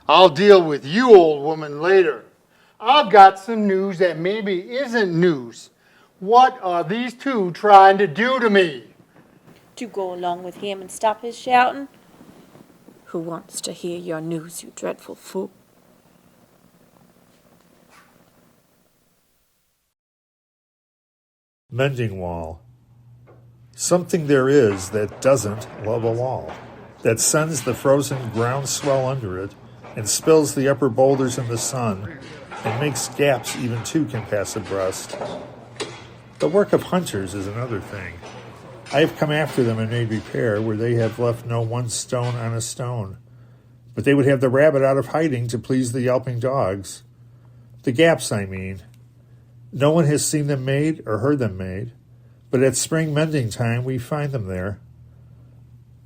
S14: I'll deal with you, old woman, later. I've got some news that maybe isn't news. What are these two trying to do to me?
S13: To go along with him and stop his shouting? Who wants to hear your news, you dreadful fool?
S2: Mending wall. Something there is that doesn't love a wall, that sends the frozen groundswell under it and spills the upper boulders in the sun and makes gaps even two can pass abreast. The work of hunters is another thing. I have come after them and made repair where they have left no one stone on a stone, but they would have the rabbit out of hiding to please the yelping dogs. The gaps, I mean. No one has seen them made or heard them made, but at spring mending time we find them there.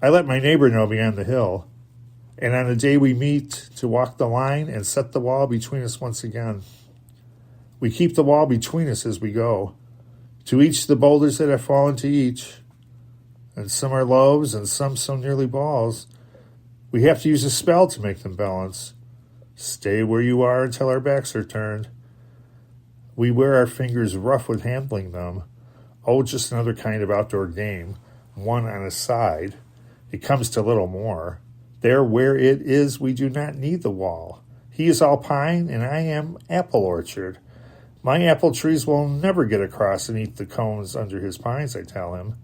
S2: I let my neighbor know beyond the hill, and on the day we meet to walk the line and set the wall between us once again. We keep the wall between us as we go, to each the boulders that have fallen to each, and some are loaves and some so nearly balls. We have to use a spell to make them balance. Stay where you are until our backs are turned. We wear our fingers rough with handling them. Oh, just another kind of outdoor game, one on a side. It comes to little more. There where it is, we do not need the wall. He is all pine, and I am apple orchard. My apple trees will never get across and eat the cones under his pines, I tell him.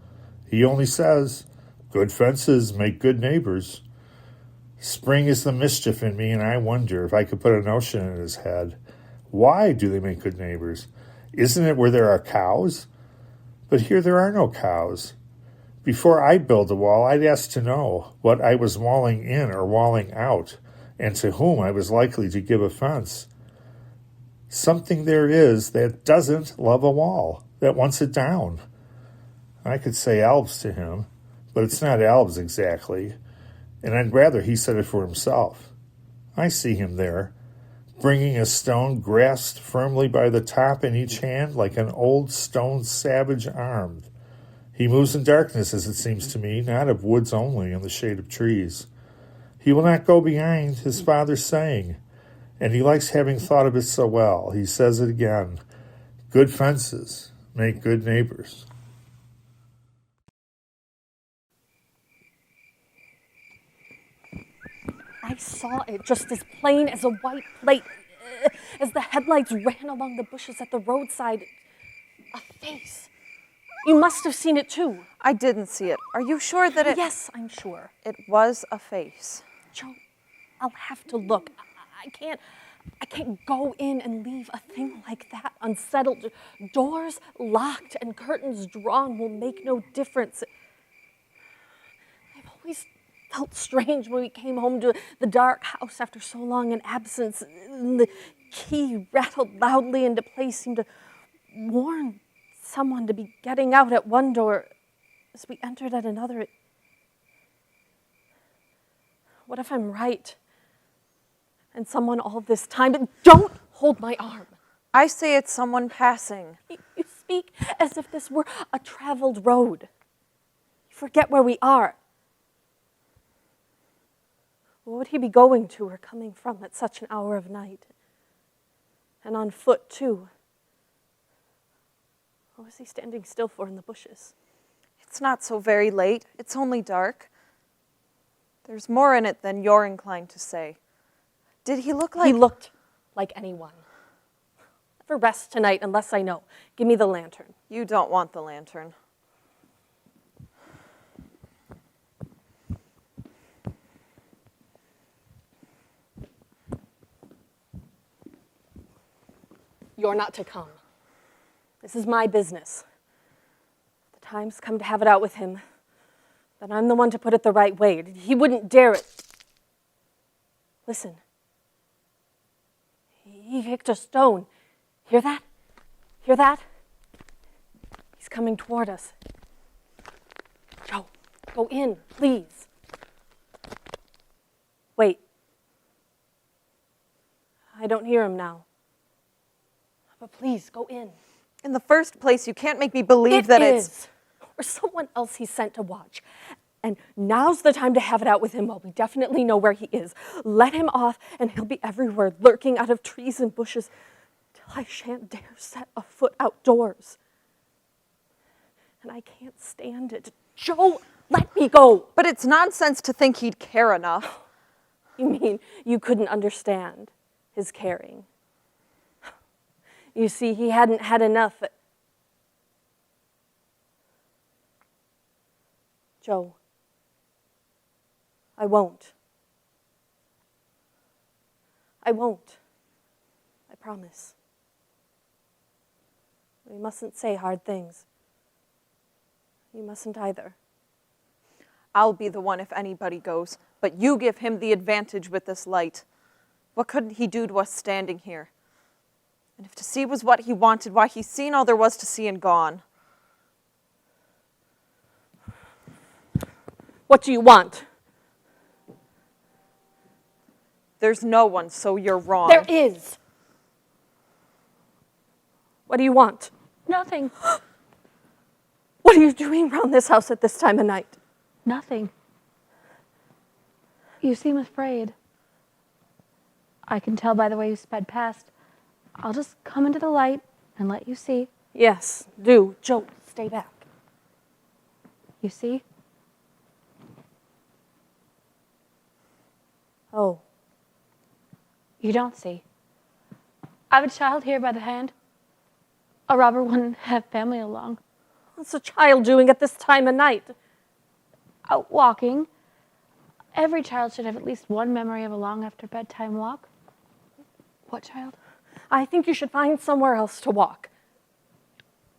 S2: He only says, good fences make good neighbors. Spring is the mischief in me, and I wonder if I could put a notion in his head. Why do they make good neighbors? Isn't it where there are cows? But here there are no cows. Before I build a wall, I'd ask to know what I was walling in or walling out, and to whom I was likely to give offense. Something there is that doesn't love a wall, that wants it down. I could say Albs to him, but it's not Albs exactly, and I'd rather he said it for himself. I see him there, bringing a stone grasped firmly by the top in each hand like an old stone savage armed. He moves in darkness, as it seems to me, not of woods only, in the shade of trees. He will not go behind his father's saying, and he likes having thought of it so well. He says it again, good fences make good neighbors.
S11: I saw it just as plain as a white plate as the headlights ran along the bushes at the roadside. A face. You must have seen it too.
S6: I didn't see it. Are you sure that it...
S11: Yes, I'm sure.
S6: It was a face.
S11: Joe, I'll have to look. I can't go in and leave a thing like that unsettled. Doors locked and curtains drawn will make no difference. I've always felt strange when we came home to the dark house after so long an absence. The key rattled loudly into place, seemed to warn someone to be getting out at one door as we entered at another. What if I'm right? And someone all this time, but don't hold my arm.
S6: I say it's someone passing.
S11: You speak as if this were a traveled road. You forget where we are. Where would he be going to or coming from at such an hour of night? And on foot, too. What was he standing still for in the bushes?
S6: It's not so very late. It's only dark. There's more in it than you're inclined to say. Did he look like...
S11: He looked like anyone. Never rest tonight unless I know. Give me the lantern.
S6: You don't want the lantern.
S11: You're not to come. This is my business. The time's come to have it out with him. But I'm the one to put it the right way. He wouldn't dare it. Listen. He kicked a stone. Hear that? Hear that? He's coming toward us. Joe, go in, please. Wait. I don't hear him now. But please, go in.
S6: In the first place, you can't make me believe that it's...
S11: Or someone else he's sent to watch. And now's the time to have it out with him while we definitely know where he is. Let him off, and he'll be everywhere, lurking out of trees and bushes, till I shan't dare set a foot outdoors. And I can't stand it. Joe, let me go.
S6: But it's nonsense to think he'd care enough.
S11: You mean you couldn't understand his caring? You see, he hadn't had enough. Joe, I won't. I won't. I promise. We mustn't say hard things. You mustn't either.
S6: I'll be the one if anybody goes, but you give him the advantage with this light. What couldn't he do to us standing here? And if to see was what he wanted, why, he's seen all there was to see and gone.
S11: What do you want?
S6: There's no one, so you're wrong.
S11: There is. What do you want?
S12: Nothing.
S11: What are you doing around this house at this time of night?
S12: Nothing. You seem afraid. I can tell by the way you sped past. I'll just come into the light and let you see.
S11: Yes, do. Joe, stay back.
S12: You see?
S11: Oh.
S12: You don't see. I have a child here by the hand. A robber wouldn't have family along.
S11: What's a child doing at this time of night?
S12: Out walking. Every child should have at least one memory of a long after bedtime walk. What child?
S11: I think you should find somewhere else to walk.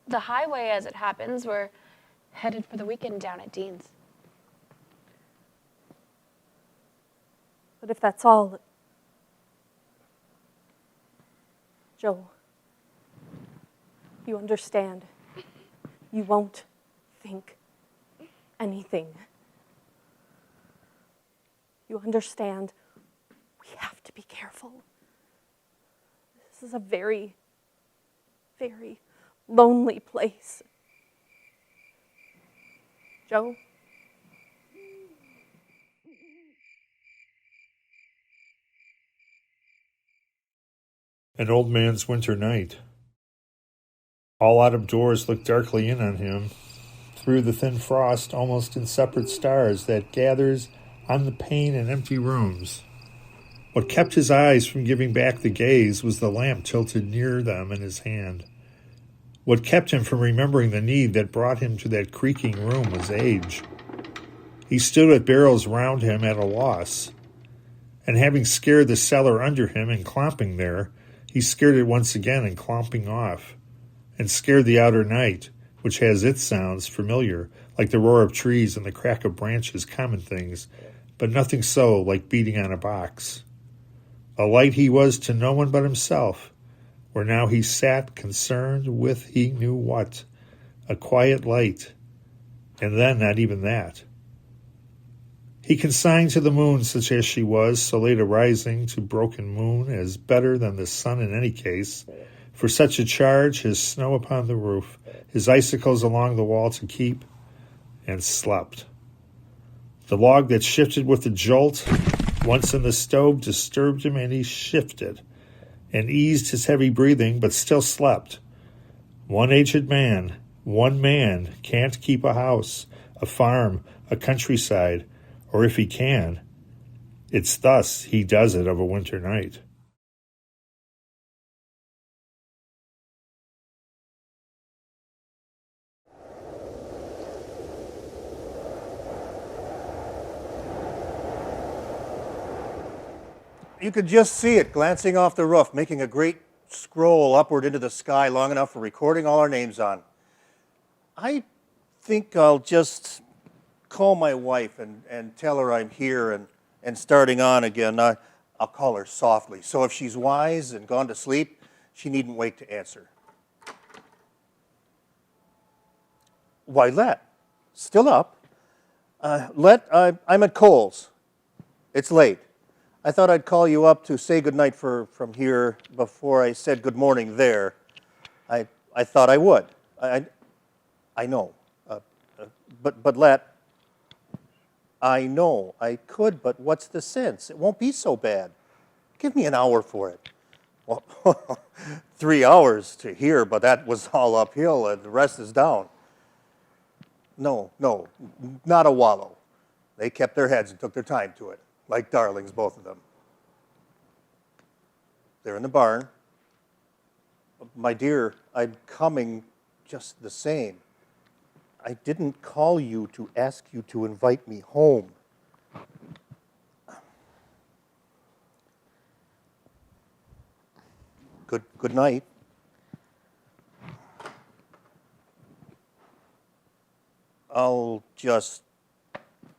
S15: The highway, as it happens, we're headed for the weekend down at Dean's.
S11: But if that's all... Joe, you understand. You won't think anything. You understand. We have to be careful. This is a very, very lonely place. Joe?
S2: An old man's winter night. All out of doors looked darkly in on him, through the thin frost almost in separate stars that gathers on the pane and empty rooms. What kept his eyes from giving back the gaze was the lamp tilted near them in his hand. What kept him from remembering the need that brought him to that creaking room was age. He stood with barrels round him at a loss, and having scared the cellar under him and clomping there, he scared it once again and clomping off, and scared the outer night, which has its sounds familiar, like the roar of trees and the crack of branches, common things, but nothing so like beating on a box. A light he was to no one but himself, where now he sat concerned with he knew what, a quiet light, and then not even that. He consigned to the moon, such as she was, so late a rising to broken moon, as better than the sun in any case, for such a charge, his snow upon the roof, his icicles along the wall to keep, and slept. The log that shifted with the jolt, once in the stove, disturbed him, and he shifted, and eased his heavy breathing, but still slept. One aged man, one man, can't keep a house, a farm, a countryside, or if he can, it's thus he does it of a winter night.
S8: You could just see it glancing off the roof, making a great scroll upward into the sky long enough for recording all our names on. I think I'll just call my wife and tell her I'm here and starting on again. I'll call her softly, so if she's wise and gone to sleep, she needn't wait to answer. Why, Let? Still up? Let, I'm at Cole's. It's late. I thought I'd call you up to say goodnight from here before I said good morning there. I thought I would. I know. But Let, I know I could, but what's the sense? It won't be so bad. Give me an hour for it. Well, 3 hours to here, but that was all uphill and the rest is down. No, not a wallow. They kept their heads and took their time to it, like darlings, both of them. They're in the barn. My dear, I'm coming just the same. I didn't call you to ask you to invite me home. Good night. I'll just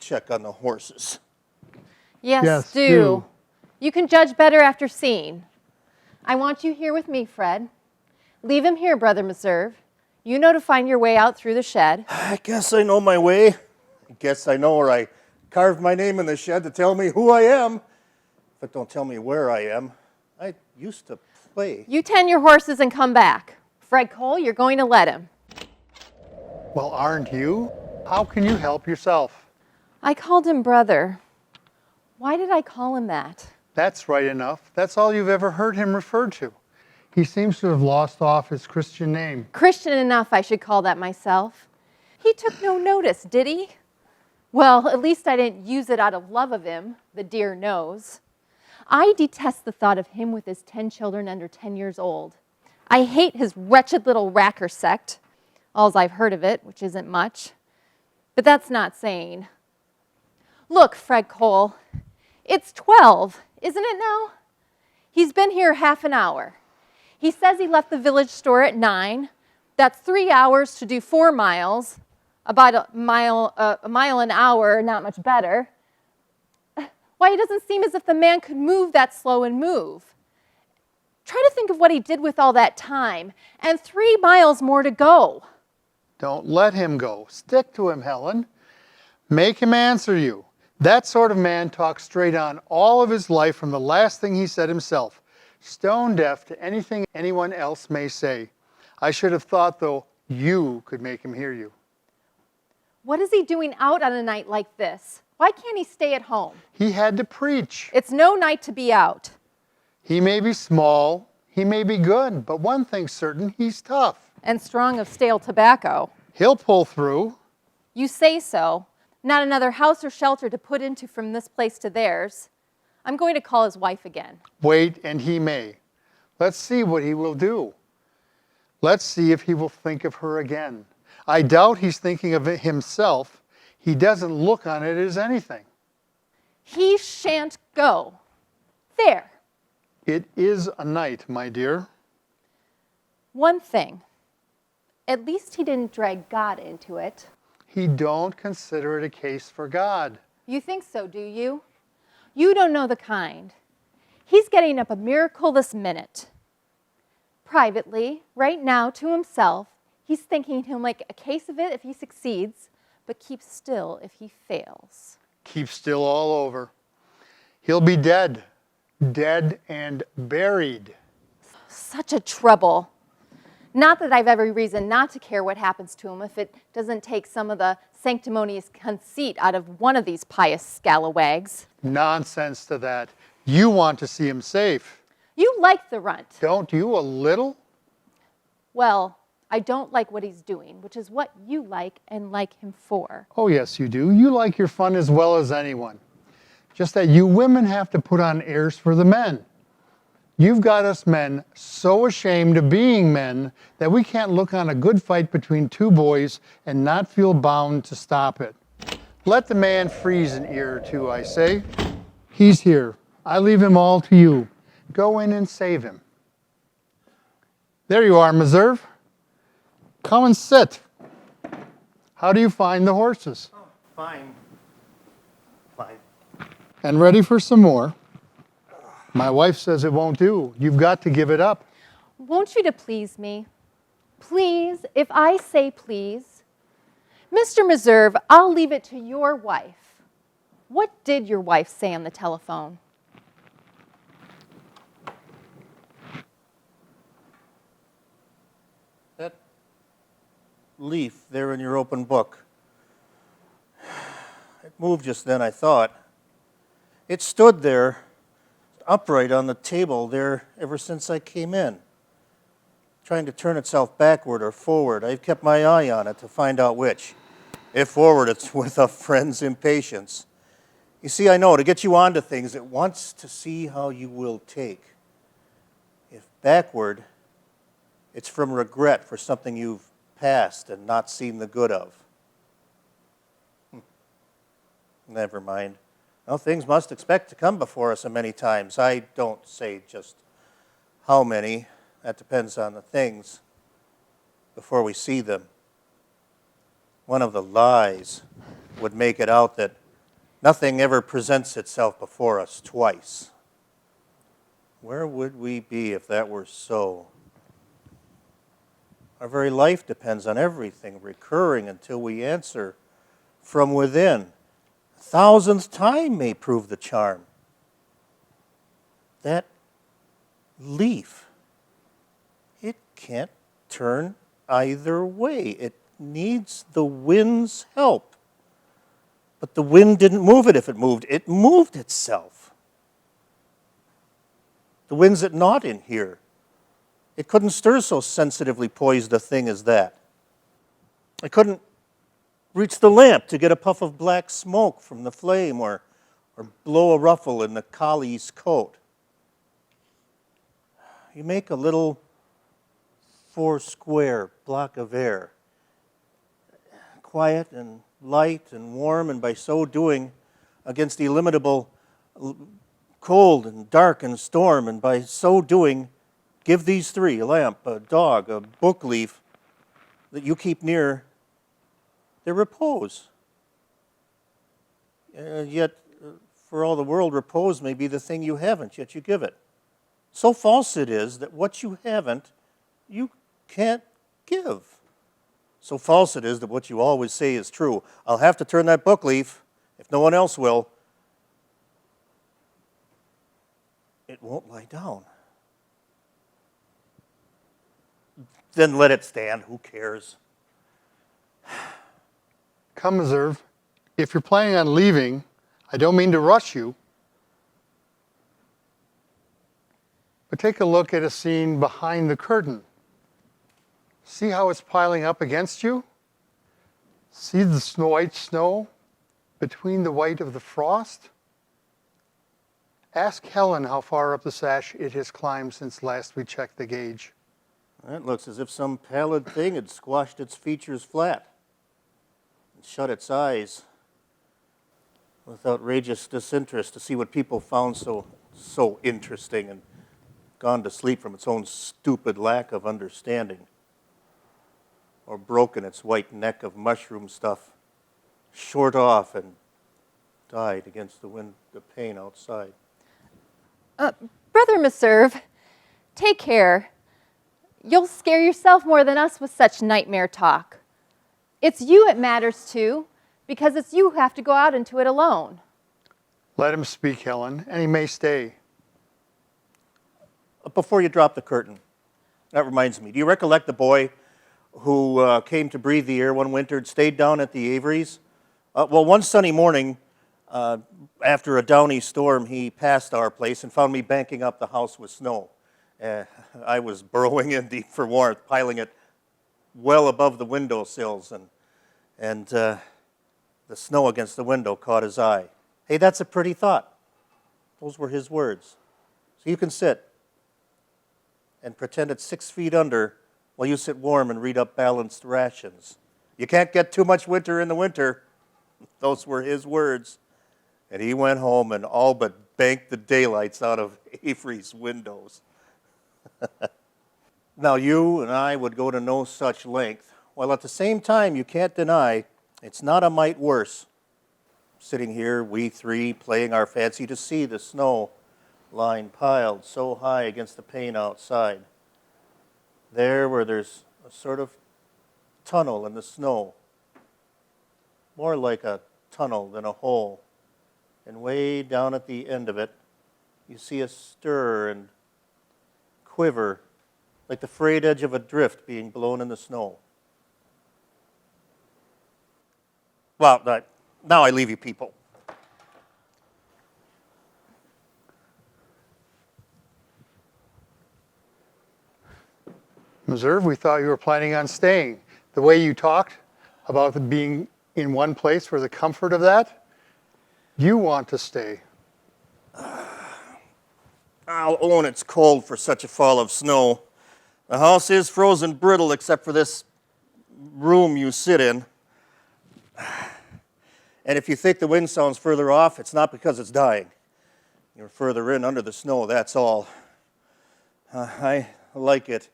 S8: check on the horses.
S5: Yes, do. You can judge better after seeing. I want you here with me, Fred. Leave him here, Brother Meserve. You know to find your way out through the shed.
S8: I guess I know my way. I guess I know where I carved my name in the shed to tell me who I am. But don't tell me where I am. I used to play.
S5: You tend your horses and come back. Fred Cole, you're going to let him.
S14: Well, aren't you? How can you help yourself?
S5: I called him brother. Why did I call him that?
S14: That's right enough. That's all you've ever heard him referred to. He seems to have lost off his Christian name.
S5: Christian enough, I should call that myself. He took no notice, did he? Well, at least I didn't use it out of love of him, the dear knows. I detest the thought of him with his 10 children under 10 years old. I hate his wretched little Racker sect. All's I've heard of it, which isn't much. But that's not saying. Look, Fred Cole, it's 12, isn't it now? He's been here half an hour. He says he left the village store at 9. That's 3 hours to do 4 miles, about a mile an hour, not much better. Why, it doesn't seem as if the man could move that slow and move. Try to think of what he did with all that time, and 3 miles more to go.
S14: Don't let him go. Stick to him, Helen. Make him answer you. That sort of man talks straight on all of his life from the last thing he said himself, stone deaf to anything anyone else may say. I should have thought, though, you could make him hear you.
S5: What is he doing out on a night like this? Why can't he stay at home?
S14: He had to preach.
S5: It's no night to be out.
S14: He may be small, he may be good, but one thing's certain, he's tough.
S5: And strong of stale tobacco.
S14: He'll pull through.
S5: You say so. Not another house or shelter to put into from this place to theirs. I'm going to call his wife again.
S14: Wait, and he may. Let's see what he will do. Let's see if he will think of her again. I doubt he's thinking of it himself. He doesn't look on it as anything.
S5: He shan't go. There.
S14: It is a night, my dear.
S5: One thing. At least he didn't drag God into it.
S14: He don't consider it a case for God.
S5: You think so, do you? You don't know the kind. He's getting up a miracle this minute. Privately, right now, to himself, he's thinking he'll make a case of it if he succeeds, but keep still if he fails.
S14: Keep still all over. He'll be dead. Dead and buried.
S5: Such a trouble. Not that I've every reason not to care what happens to him if it doesn't take some of the sanctimonious conceit out of one of these pious scalawags.
S14: Nonsense to that. You want to see him safe.
S5: You like the runt.
S14: Don't you a little?
S5: Well, I don't like what he's doing, which is what you like and like him for.
S14: Oh, yes, you do. You like your fun as well as anyone. Just that you women have to put on airs for the men. You've got us men so ashamed of being men that we can't look on a good fight between two boys and not feel bound to stop it. Let the man freeze an ear or two, I say. He's here. I leave him all to you. Go in and save him. There you are, Meserve. Come and sit. How do you find the horses?
S8: Oh, fine. Fine.
S14: And ready for some more? My wife says it won't do. You've got to give it up.
S5: Won't you to please me? Please, if I say please. Mr. Meserve, I'll leave it to your wife. What did your wife say on the telephone?
S8: That leaf there in your open book. It moved just then, I thought. It stood there, upright on the table there ever since I came in, trying to turn itself backward or forward. I've kept my eye on it to find out which. If forward, it's with a friend's impatience. You see, I know, to get you onto things, it wants to see how you will take. If backward, it's from regret for something you've passed and not seen the good of. Never mind. Well, things must expect to come before us many times. I don't say just how many. That depends on the things before we see them. One of the lies would make it out that nothing ever presents itself before us twice. Where would we be if that were so? Our very life depends on everything recurring until we answer from within. 1,000th time may prove the charm. That leaf, it can't turn either way. It needs the wind's help. But the wind didn't move it if it moved itself. The wind's at naught in here. It couldn't stir so sensitively poised a thing as that. It couldn't reach the lamp to get a puff of black smoke from the flame or blow a ruffle in the collie's coat. You make a little 4-square block of air, quiet and light and warm, and by so doing, against illimitable cold and dark and storm, and by so doing, Give these three, a lamp, a dog, a book leaf, that you keep near their repose. Yet, for all the world, repose may be the thing you haven't, yet you give it. So false it is that what you haven't, you can't give. So false it is that what you always say is true. I'll have to turn that book leaf if no one else will. It won't lie down. Then let it stand. Who cares?
S14: Come, Reserve. If you're planning on leaving, I don't mean to rush you, but take a look at a scene behind the curtain. See how it's piling up against you? See the white snow between the white of the frost? Ask Helen how far up the sash it has climbed since last we checked the gauge.
S8: That looks as if some pallid thing had squashed its features flat and shut its eyes with outrageous disinterest to see what people found so interesting and gone to sleep from its own stupid lack of understanding, or broken its white neck of mushroom stuff short off and died against the pane outside.
S5: Brother Meserve, take care. You'll scare yourself more than us with such nightmare talk. It's you it matters to, because it's you who have to go out into it alone.
S14: Let him speak, Helen, and he may stay.
S8: Before you drop the curtain, that reminds me, do you recollect the boy who came to breathe the air one winter and stayed down at the Averys? Well, one sunny morning, after a downy storm, he passed our place and found me banking up the house with snow. I was burrowing in deep for warmth, piling it well above the windowsills, and the snow against the window caught his eye. Hey, that's a pretty thought. Those were his words. So you can sit and pretend it's 6 feet under while you sit warm and read up balanced rations. You can't get too much winter in the winter. Those were his words. And he went home and all but banked the daylights out of Avery's windows. Now, you and I would go to no such length, while at the same time you can't deny it's not a mite worse. Sitting here, we three, playing our fancy to see the snow line piled so high against the pane outside. There where there's a sort of tunnel in the snow, more like a tunnel than a hole. And way down at the end of it, you see a stir and quiver, like the frayed edge of a drift being blown in the snow. Well, now I leave you people.
S14: Meserve, we thought you were planning on staying. The way you talked about being in one place for the comfort of that, you want to stay.
S8: I'll own it's cold for such a fall of snow. The house is frozen brittle except for this room you sit in. And if you think the wind sounds further off, it's not because it's dying. You're further in under the snow, that's all. I like it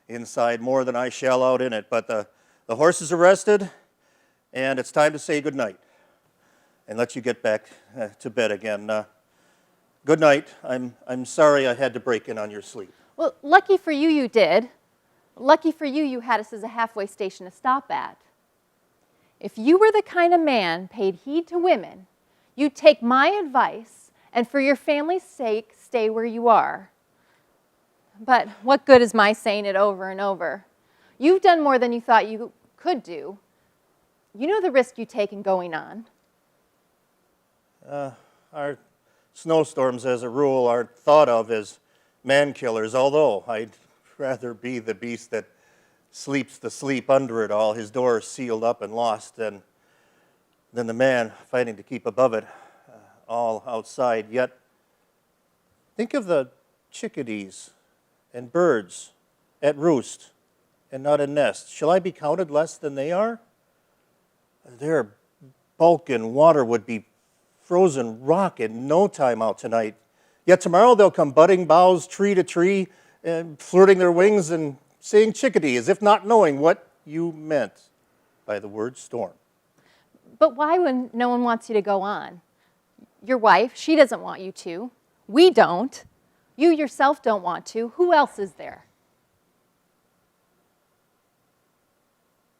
S8: inside more than I shall out in it, but the horses are rested, and it's time to say goodnight and let you get back to bed again. Good night. I'm sorry I had to break in on your sleep.
S5: Well, lucky for you, you did. Lucky for you, you had us as a halfway station to stop at. If you were the kind of man paid heed to women, you'd take my advice and for your family's sake, stay where you are. But what good is my saying it over and over? You've done more than you thought you could do. You know the risk you take in going on.
S8: Our snowstorms, as a rule, are thought of as man-killers, although I'd rather be the beast that sleeps the sleep under it all, his door sealed up and lost, than the man fighting to keep above it, all outside. Yet, think of the chickadees and birds at roost and not in nest. Shall I be counted less than they are? Their bulk in water would be frozen rock in no time out tonight. Yet tomorrow they'll come budding boughs tree to tree and flirting their wings and saying chickadee as if not knowing what you meant by the word storm.
S5: But why when no one wants you to go on? Your wife, she doesn't want you to. We don't. You yourself don't want to. Who else is there?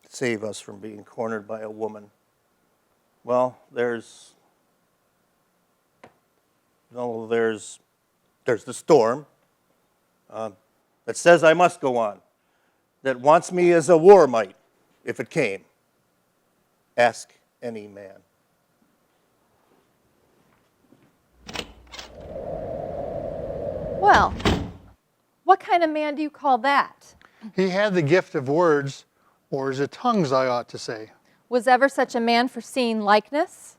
S8: Save us from being cornered by a woman. Well, there's the storm that says I must go on, that wants me as a war might if it came. Ask any man.
S5: Well, what kind of man do you call that?
S14: He had the gift of words, or is it tongues, I ought to say,
S5: Was ever such a man for seeing likeness?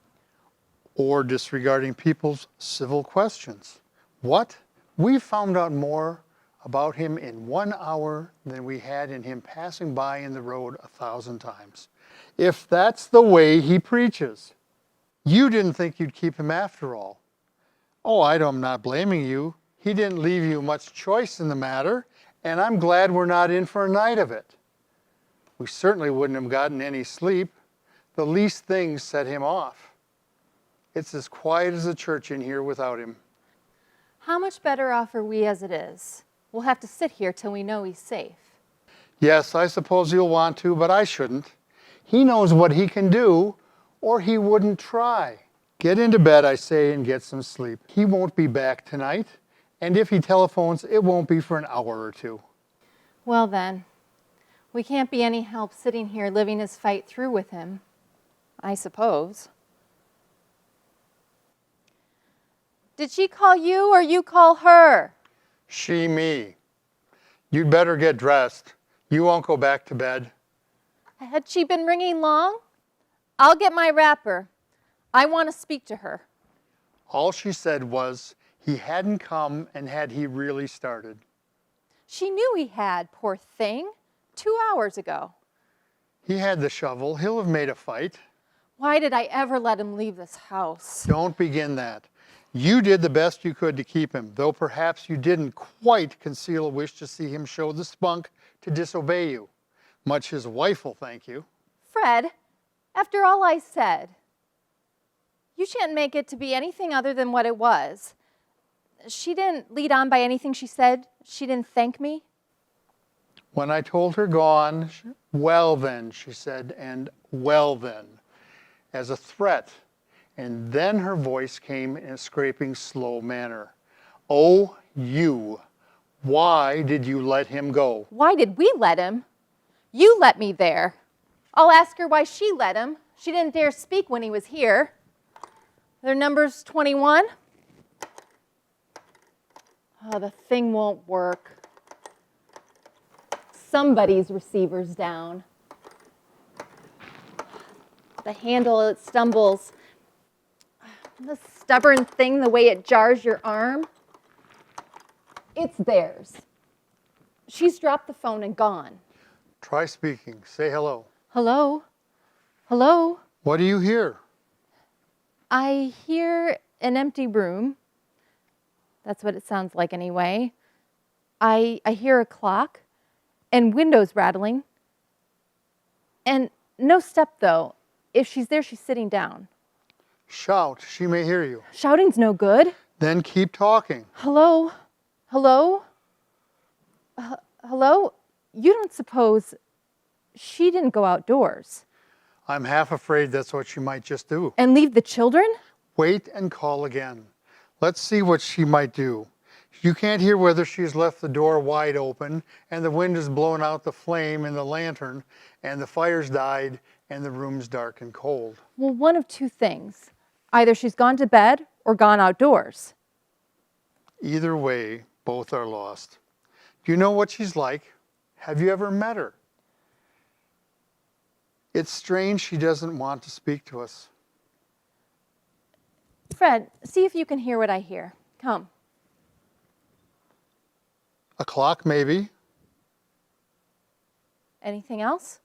S14: or disregarding people's civil questions. What? We found out more about him in 1 hour than we had in him passing by in the road 1,000 times. If that's the way he preaches, you didn't think you'd keep him after all. Oh, I'm not blaming you. He didn't leave you much choice in the matter, and I'm glad we're not in for a night of it. We certainly wouldn't have gotten any sleep. The least thing set him off. It's as quiet as a church in here without him.
S5: How much better off are we as it is? We'll have to sit here till we know he's safe.
S14: Yes, I suppose you'll want to, but I shouldn't. He knows what he can do, or he wouldn't try. Get into bed, I say, and get some sleep. He won't be back tonight, and if he telephones, it won't be for an hour or two.
S5: Well then, we can't be any help sitting here living his fight through with him, I suppose. Did she call you or you call her?
S14: She, me. You'd better get dressed. You won't go back to bed.
S5: Had she been ringing long? I'll get my wrapper. I want to speak to her.
S14: All she said was he hadn't come, and had he really started.
S5: She knew he had, poor thing, 2 hours ago.
S14: He had the shovel. He'll have made a fight.
S5: Why did I ever let him leave this house?
S14: Don't begin that. You did the best you could to keep him, though perhaps you didn't quite conceal a wish to see him show the spunk to disobey you. Much his wife will thank you.
S5: Fred, after all I said, you shan't make it to be anything other than what it was. She didn't lead on by anything she said. She didn't thank me.
S14: When I told her gone, well then, she said, and well then, as a threat. And then her voice came in a scraping, slow manner. Oh, you, why did you let him go?
S5: Why did we let him? You let me there. I'll ask her why she let him. She didn't dare speak when he was here. Their number's 21. Oh, the thing won't work. Somebody's receiver's down. The handle, it stumbles. The stubborn thing, the way it jars your arm. It's theirs. She's dropped the phone and gone.
S14: Try speaking. Say hello.
S5: Hello? Hello?
S14: What do you hear?
S5: I hear an empty room. That's what it sounds like anyway. I hear a clock and windows rattling. And no step, though. If she's there, she's sitting down.
S14: Shout. She may hear you.
S5: Shouting's no good.
S14: Then keep talking.
S5: Hello? Hello? Hello? You don't suppose she didn't go outdoors?
S14: I'm half afraid that's what she might just do.
S5: And leave the children?
S14: Wait and call again. Let's see what she might do. You can't hear whether she's left the door wide open and the wind has blown out the flame in the lantern and the fire's died and the room's dark and cold.
S5: Well, one of two things. Either she's gone to bed or gone outdoors.
S14: Either way, both are lost. Do you know what she's like? Have you ever met her? It's strange she doesn't want to speak to us.
S5: Fred, see if you can hear what I hear. Come.
S14: A clock, maybe.
S5: Anything else?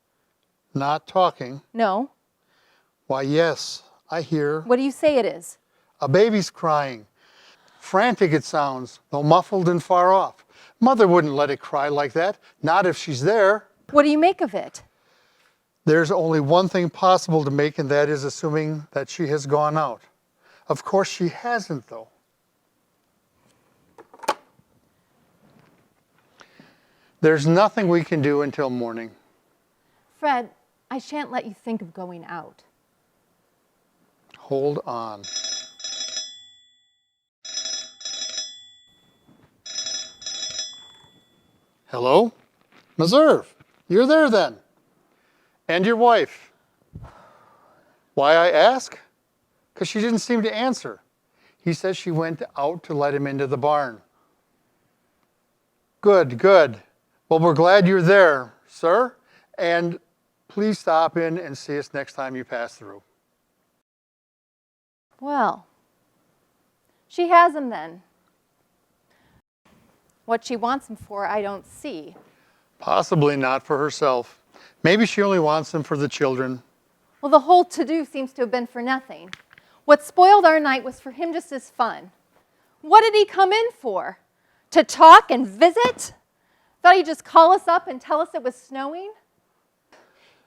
S14: Not talking.
S5: No.
S14: Why, yes, I hear.
S5: What do you say it is?
S14: A baby's crying. Frantic it sounds, though muffled and far off. Mother wouldn't let it cry like that, not if she's there.
S5: What do you make of it?
S14: There's only one thing possible to make, and that is assuming that she has gone out. Of course she hasn't, though. There's nothing we can do until morning.
S5: Fred, I shan't let you think of going out.
S14: Hold on. Hello? Meserve, you're there then. And your wife. Why I ask? Because she didn't seem to answer. He says she went out to let him into the barn. Good, good. Well, we're glad you're there, sir. And please stop in and see us next time you pass through.
S5: Well, she has him then. What she wants him for, I don't see.
S14: Possibly not for herself. Maybe she only wants him for the children.
S5: Well, the whole to-do seems to have been for nothing. What spoiled our night was for him just as fun. What did he come in for? To talk and visit? Thought he'd just call us up and tell us it was snowing?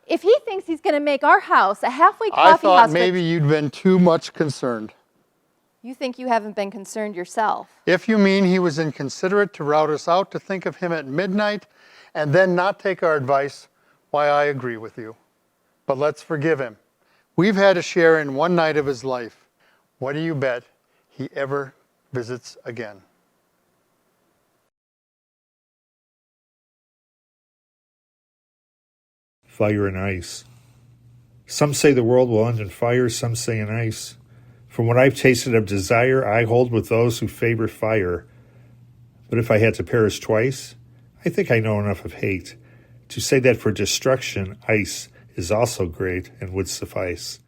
S5: If he thinks he's going to make our house a halfway coffee house...
S14: I thought maybe you'd been too much concerned.
S5: You think you haven't been concerned yourself.
S14: If you mean he was inconsiderate to rout us out to think of him at midnight and then not take our advice, why, I agree with you. But let's forgive him. We've had a share in one night of his life. What do you bet he ever visits again?
S2: Fire and ice. Some say the world will end in fire, some say in ice. From what I've tasted of desire, I hold with those who favor fire. But if I had to perish twice, I think I know enough of hate to say that for destruction, ice is also great and would suffice.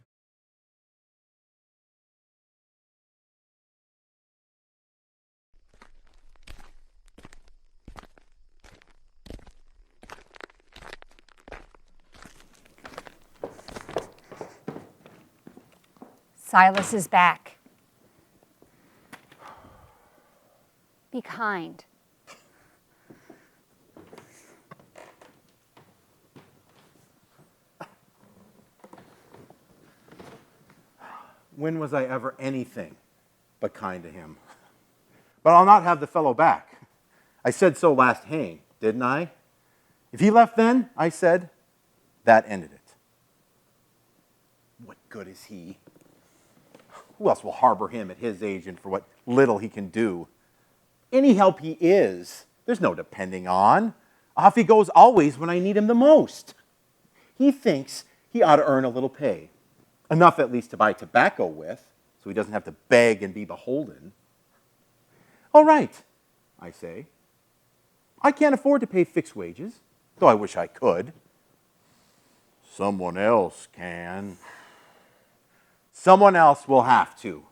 S16: Silas is back. Be kind.
S3: When was I ever anything but kind to him? But I'll not have the fellow back. I said so last hang, didn't I? If he left then, I said, that ended it. What good is he? Who else will harbor him at his age and for what little he can do? Any help he is, there's no depending on. Off he goes always when I need him the most. He thinks he ought to earn a little pay. Enough at least to buy tobacco with, so he doesn't have to beg and be beholden. All right, I say. I can't afford to pay fixed wages, though I wish I could. Someone else can. Someone else will have to.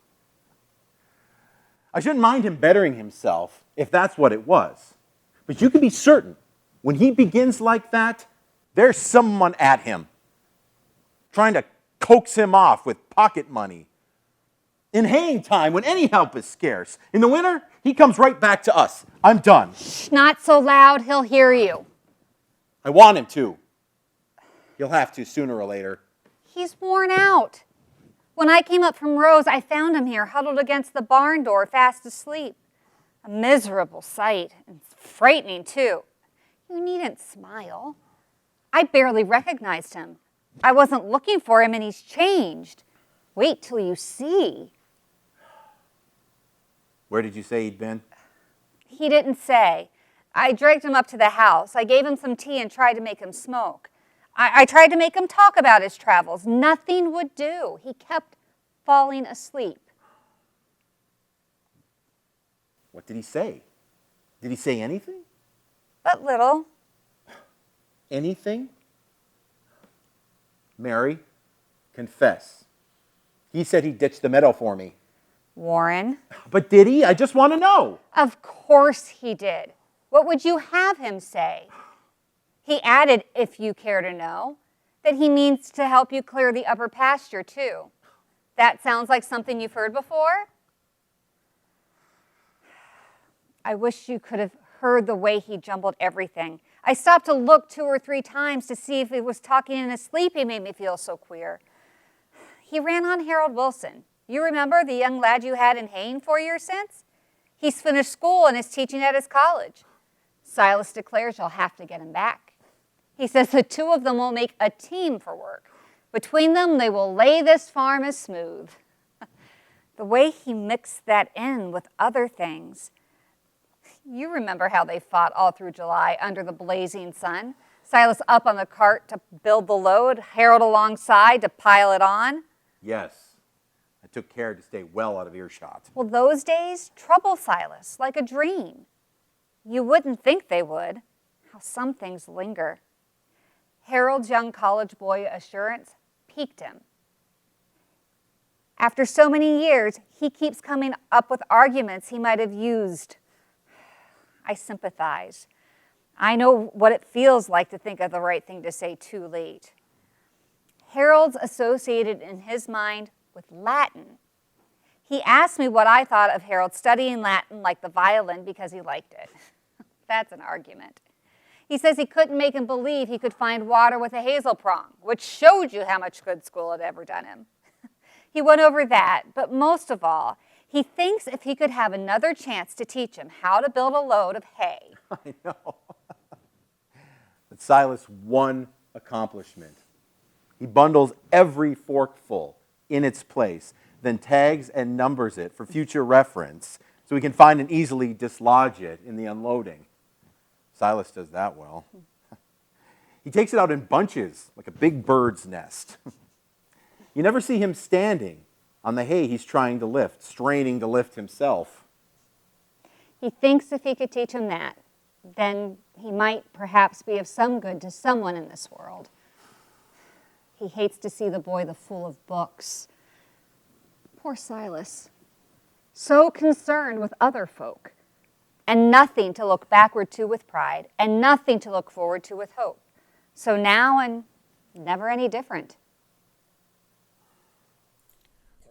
S3: I shouldn't mind him bettering himself if that's what it was. But you can be certain, when he begins like that, there's someone at him, trying to coax him off with pocket money. In haying time, when any help is scarce. In the winter, he comes right back to us. I'm done.
S16: Shh, not so loud, he'll hear you.
S3: I want him to. He'll have to sooner or later.
S16: He's worn out. When I came up from Rose, I found him here, huddled against the barn door, fast asleep. A miserable sight, and frightening, too. You needn't smile. I barely recognized him. I wasn't looking for him, and he's changed. Wait till you see.
S3: Where did you say he'd been?
S16: He didn't say. I dragged him up to the house. I gave him some tea and tried to make him smoke. I tried to make him talk about his travels. Nothing would do. He kept falling asleep.
S3: What did he say? Did he say anything?
S16: But little.
S3: Anything? Mary, confess. He said he ditched the meadow for me.
S16: Warren.
S3: But did he? I just want to know.
S16: Of course he did. What would you have him say? He added, if you care to know, that he means to help you clear the upper pasture, too. That sounds like something you've heard before? I wish you could have heard the way he jumbled everything. I stopped to look 2 or 3 times to see if he was talking in his sleep. He made me feel so queer. He ran on Harold Wilson. You remember the young lad you had in Hain 4 years since? He's finished school and is teaching at his college. Silas declares you'll have to get him back. He says the 2 of them will make a team for work. Between them, they will lay this farm as smooth. The way he mixed that in with other things. You remember how they fought all through July under the blazing sun. Silas up on the cart to build the load, Harold alongside to pile it on.
S3: Yes, I took care to stay well out of earshot.
S16: Well, those days trouble Silas like a dream. You wouldn't think they would. How some things linger. Harold's young college boy assurance piqued him. After so many years, he keeps coming up with arguments he might have used. I sympathize. I know what it feels like to think of the right thing to say too late. Harold's associated in his mind with Latin. He asked me what I thought of Harold studying Latin like the violin because he liked it. That's an argument. He says he couldn't make him believe he could find water with a hazel prong, which showed you how much good school had ever done him. He went over that, but most of all, he thinks if he could have another chance to teach him how to build a load of hay.
S3: I know. But Silas' one accomplishment. He bundles every forkful in its place, then tags and numbers it for future reference so he can find and easily dislodge it in the unloading. Silas does that well. He takes it out in bunches, like a big bird's nest. You never see him standing on the hay he's trying to lift, straining to lift himself.
S16: He thinks if he could teach him that, then he might perhaps be of some good to someone in this world. He hates to see the boy the fool of books. Poor Silas. So concerned with other folk, and nothing to look backward to with pride, and nothing to look forward to with hope. So now and never any different.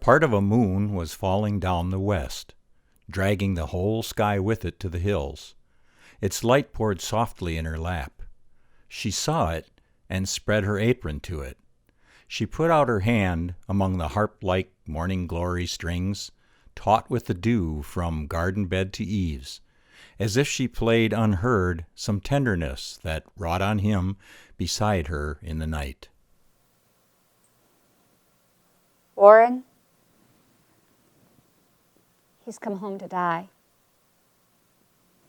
S17: Part of a moon was falling down the west, dragging the whole sky with it to the hills. Its light poured softly in her lap. She saw it and spread her apron to it. She put out her hand among the harp-like morning glory strings, taut with the dew from garden bed to eaves, as if she played unheard some tenderness that wrought on him beside her in the night.
S16: Warren, he's come home to die.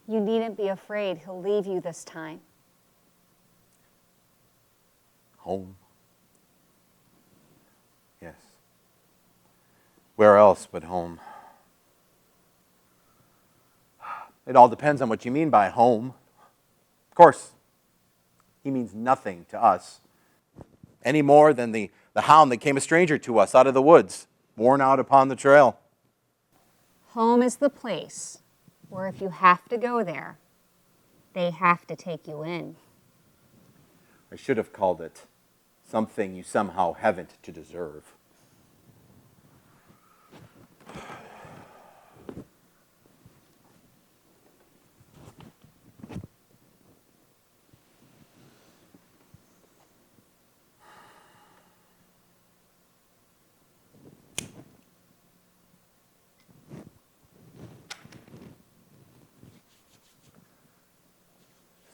S16: You needn't be afraid he'll leave you this time.
S3: Home. Yes. Where else but home? It all depends on what you mean by home. Of course, he means nothing to us, any more than the hound that came a stranger to us out of the woods, worn out upon the trail.
S16: Home is the place where if you have to go there, they have to take you in.
S3: I should have called it something you somehow haven't to deserve.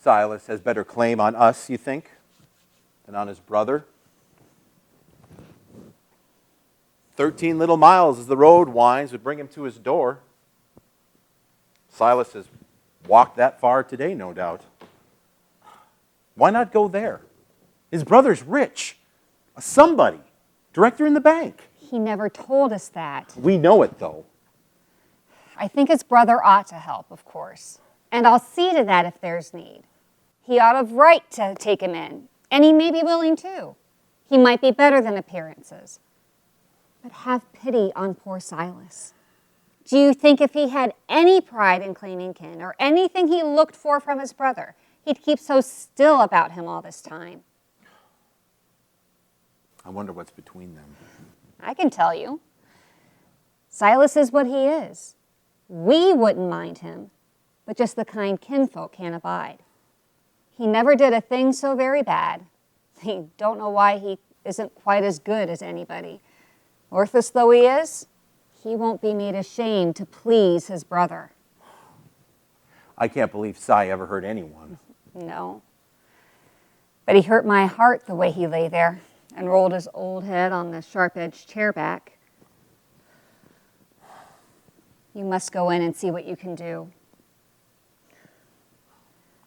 S3: Silas has better claim on us, you think, than on his brother? 13 little miles as the road winds would bring him to his door. Silas has walked that far today, no doubt. Why not go there? His brother's rich, a somebody, director in the bank.
S16: He never told us that.
S3: We know it, though.
S16: I think his brother ought to help, of course. And I'll see to that if there's need. He ought of right to take him in, and he may be willing to. He might be better than appearances. But have pity on poor Silas. Do you think if he had any pride in claiming kin, or anything he looked for from his brother, he'd keep so still about him all this time?
S3: I wonder what's between them.
S16: I can tell you. Silas is what he is. We wouldn't mind him, but just the kind kinfolk can't abide. He never did a thing so very bad. He don't know why he isn't quite as good as anybody. Worthless though he is, he won't be made ashamed to please his brother.
S3: I can't believe Cy ever hurt anyone.
S16: No. But he hurt my heart the way he lay there and rolled his old head on the sharp-edged chair back. You must go in and see what you can do.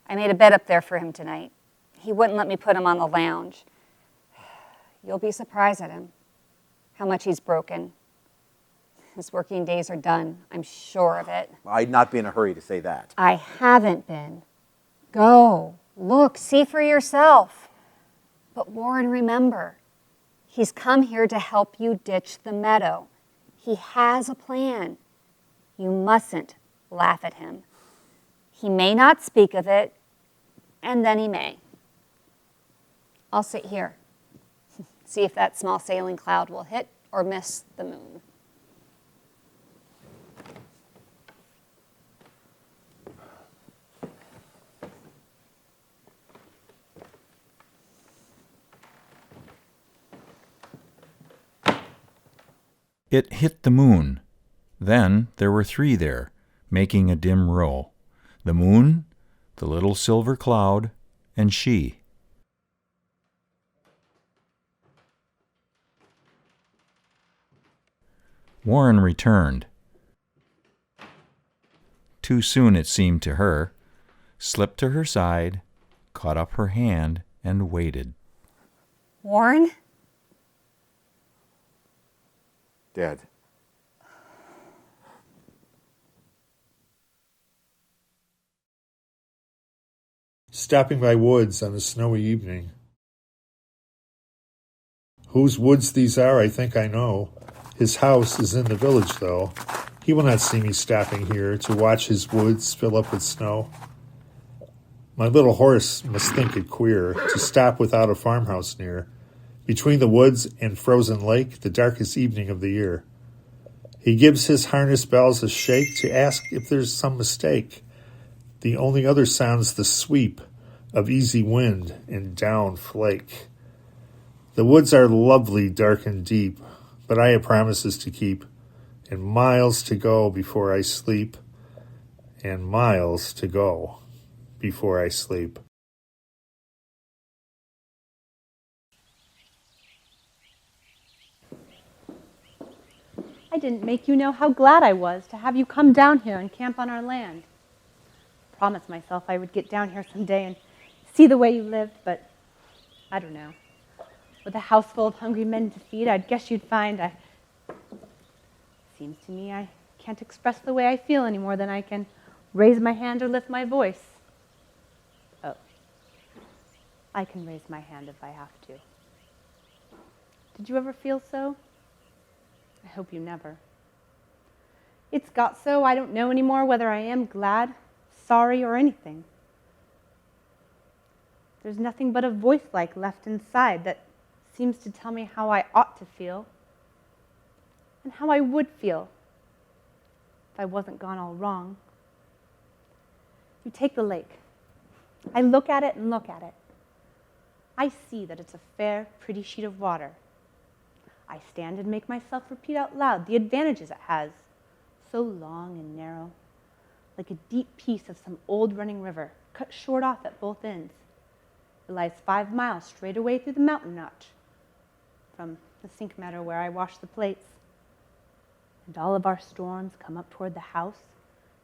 S16: I made a bed up there for him tonight. He wouldn't let me put him on the lounge. You'll be surprised at him, how much he's broken. His working days are done, I'm sure of it.
S3: I'd not be in a hurry to say that.
S16: I haven't been. Go, look, see for yourself. But Warren, remember, he's come here to help you ditch the meadow. He has a plan. You mustn't laugh at him. He may not speak of it, and then he may. I'll sit here, see if that small sailing cloud will hit or miss the moon.
S17: It hit the moon. Then there were three there, making a dim row. The moon, the little silver cloud, and she. Warren returned. Too soon it seemed to her, slipped to her side, caught up her hand, and waited.
S16: Warren?
S3: Dead.
S2: Stopping by woods on a snowy evening. Whose woods these are, I think I know. His house is in the village, though. He will not see me stopping here to watch his woods fill up with snow. My little horse must think it queer to stop without a farmhouse near, between the woods and frozen lake, the darkest evening of the year. He gives his harness bells a shake to ask if there's some mistake. The only other sound's the sweep of easy wind and down flake. The woods are lovely, dark and deep, but I have promises to keep, and miles to go before I sleep, and miles to go before I sleep.
S18: I didn't make you know how glad I was to have you come down here and camp on our land. I promised myself I would get down here someday and see the way you lived, but I don't know. With a house full of hungry men to feed, I'd guess you'd find Seems to me I can't express the way I feel any more than I can raise my hand or lift my voice. Oh, I can raise my hand if I have to. Did you ever feel so? I hope you never. It's got so I don't know anymore whether I am glad, sorry, or anything. There's nothing but a voice-like left inside that seems to tell me how I ought to feel and how I would feel if I wasn't gone all wrong. You take the lake. I look at it and look at it. I see that it's a fair, pretty sheet of water. I stand and make myself repeat out loud the advantages it has, so long and narrow, like a deep piece of some old running river, cut short off at both ends. It lies 5 miles straight away through the mountain notch, from the sink meadow where I wash the plates. And all of our storms come up toward the house,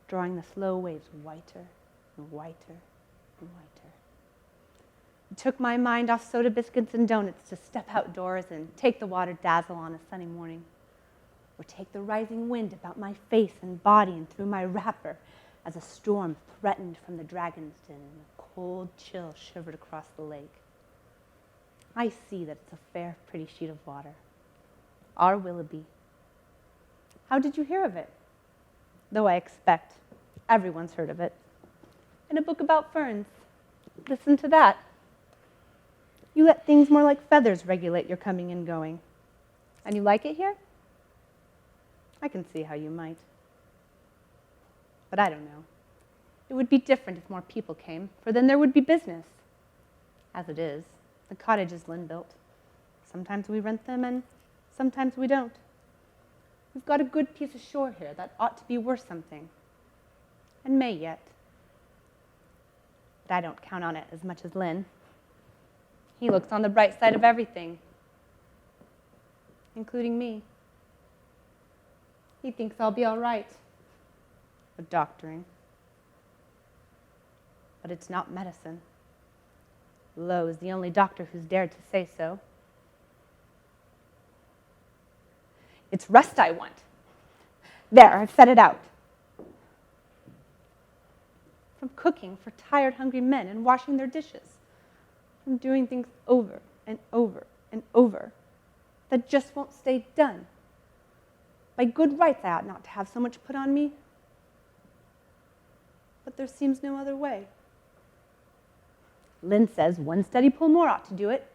S18: drawing the slow waves whiter and whiter and whiter. It took my mind off soda biscuits and donuts to step outdoors and take the water dazzle on a sunny morning, or take the rising wind about my face and body and through my wrapper as a storm threatened from the dragon's den and a cold chill shivered across the lake. I see that it's a fair, pretty sheet of water. Our Willoughby. How did you hear of it? Though I expect everyone's heard of it. In a book about ferns. Listen to that. You let things more like feathers regulate your coming and going. And you like it here? I can see how you might. But I don't know. It would be different if more people came, for then there would be business. As it is, the cottages Lynn built. Sometimes we rent them and sometimes we don't. We've got a good piece of shore here that ought to be worth something, and may yet. But I don't count on it as much as Lynn. He looks on the bright side of everything, including me. He thinks I'll be all right with doctoring. But it's not medicine. Lowe is the only doctor who's dared to say so. It's rest I want. There, I've said it out. From cooking for tired, hungry men and washing their dishes. From doing things over and over and over that just won't stay done. By good rights, I ought not to have so much put on me. But there seems no other way. Lynn says one steady pull more ought to do it.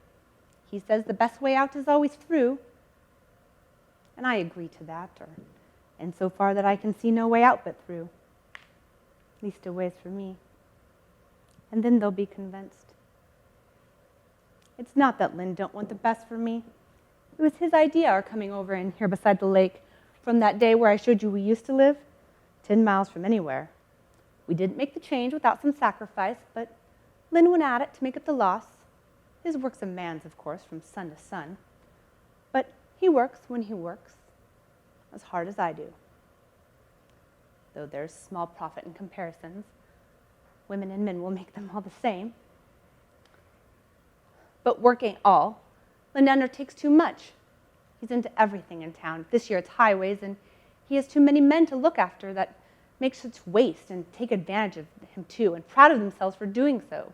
S18: He says the best way out is always through. And I agree to that, and so far that I can see no way out but through. Leastways for me. And then they'll be convinced. It's not that Lynn don't want the best for me. It was his idea, our coming over in here beside the lake, from that day where I showed you we used to live, 10 miles from anywhere. We didn't make the change without some sacrifice, but Lynn went at it to make up the loss. His work's a man's, of course, from sun to sun. But he works when he works, as hard as I do. Though there's small profit in comparisons. Women and men will make them all the same. But work ain't all. Lynn undertakes too much. He's into everything in town. This year it's highways, and he has too many men to look after that make such waste and take advantage of him too, and proud of themselves for doing so.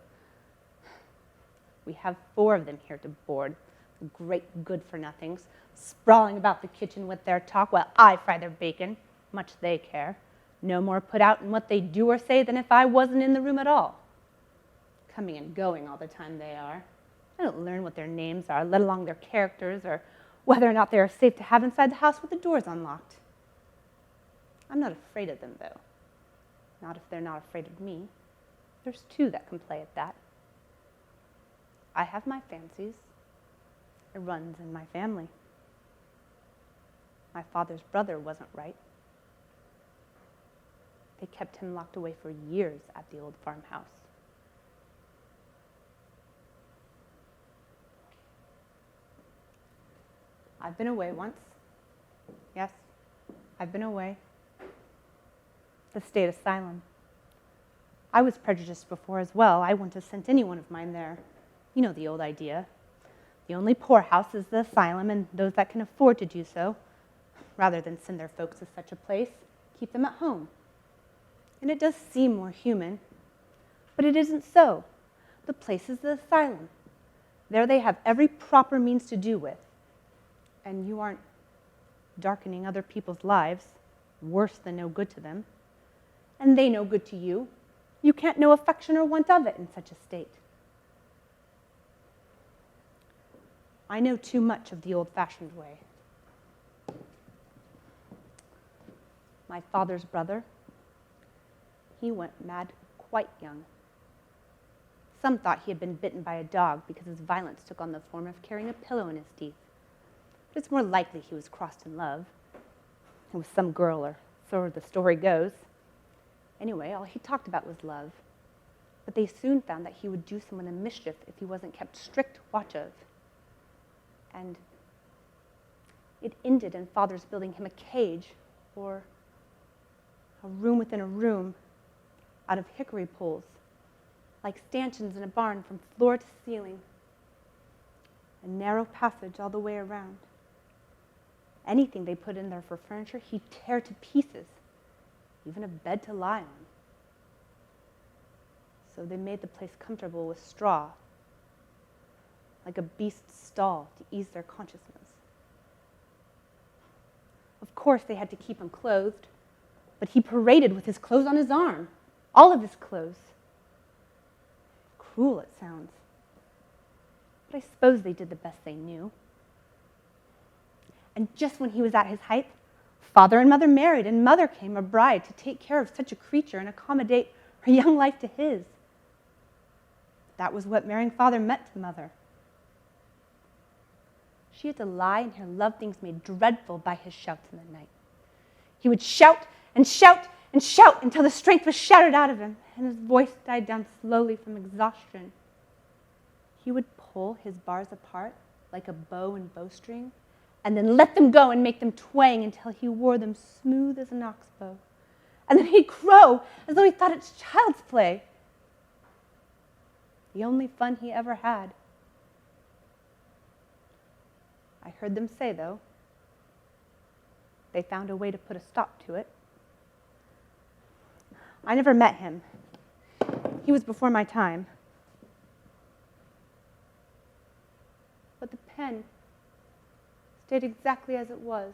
S18: We have 4 of them here to board, the great good-for-nothings, sprawling about the kitchen with their talk while I fry their bacon. Much they care. No more put out in what they do or say than if I wasn't in the room at all. Coming and going all the time they are. I don't learn what their names are, let alone their characters, or whether or not they are safe to have inside the house with the doors unlocked. I'm not afraid of them, though. Not if they're not afraid of me. There's 2 that can play at that. I have my fancies. It runs in my family. My father's brother wasn't right. They kept him locked away for years at the old farmhouse. I've been away once. Yes, I've been away. The state asylum. I was prejudiced before as well. I wouldn't have sent any one of mine there. You know the old idea. The only poorhouse is the asylum, and those that can afford to do so, rather than send their folks to such a place, keep them at home. And it does seem more human, but it isn't so. The place is the asylum. There they have every proper means to do with. And you aren't darkening other people's lives, worse than no good to them. And they no good to you. You can't know affection or want of it in such a state. I know too much of the old-fashioned way. My father's brother, he went mad quite young. Some thought he had been bitten by a dog because his violence took on the form of carrying a pillow in his teeth. But it's more likely he was crossed in love. It was some girl, or so the story goes. Anyway, all he talked about was love. But they soon found that he would do someone a mischief if he wasn't kept strict watch of. And it ended in Father's building him a cage, or a room within a room, out of hickory poles, like stanchions in a barn from floor to ceiling. A narrow passage all the way around. Anything they put in there for furniture, he'd tear to pieces, even a bed to lie on. So they made the place comfortable with straw, like a beast's stall to ease their consciousness. Of course, they had to keep him clothed, but he paraded with his clothes on his arm, all of his clothes. Cruel it sounds, but I suppose they did the best they knew. And just when he was at his height, Father and Mother married, and Mother came a bride to take care of such a creature and accommodate her young life to his. That was what marrying father meant to Mother. She had to lie and hear love things made dreadful by his shouts in the night. He would shout and shout and shout until the strength was shattered out of him, and his voice died down slowly from exhaustion. He would pull his bars apart like a bow and bowstring, and then let them go and make them twang until he wore them smooth as an oxbow. And then he'd crow as though he thought it child's play. The only fun he ever had. I heard them say, though, they found a way to put a stop to it. I never met him. He was before my time. But the pen stayed exactly as it was,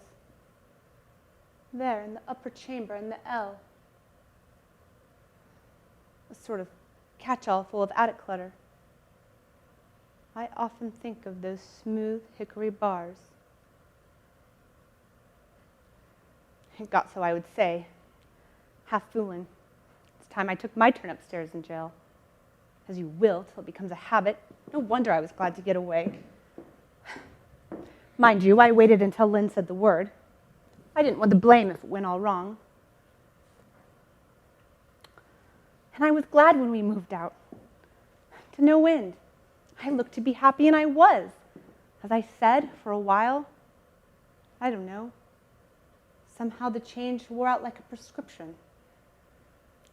S18: there in the upper chamber in the L. A sort of catch-all full of attic clutter. I often think of those smooth hickory bars. It got so I would say, half fooling, it's time I took my turn upstairs in jail. As you will, till it becomes a habit. No wonder I was glad to get away. Mind you, I waited until Lynn said the word. I didn't want the blame if it went all wrong. And I was glad when we moved out. To no end. I looked to be happy, and I was. As I said, for a while, I don't know. Somehow the change wore out like a prescription. And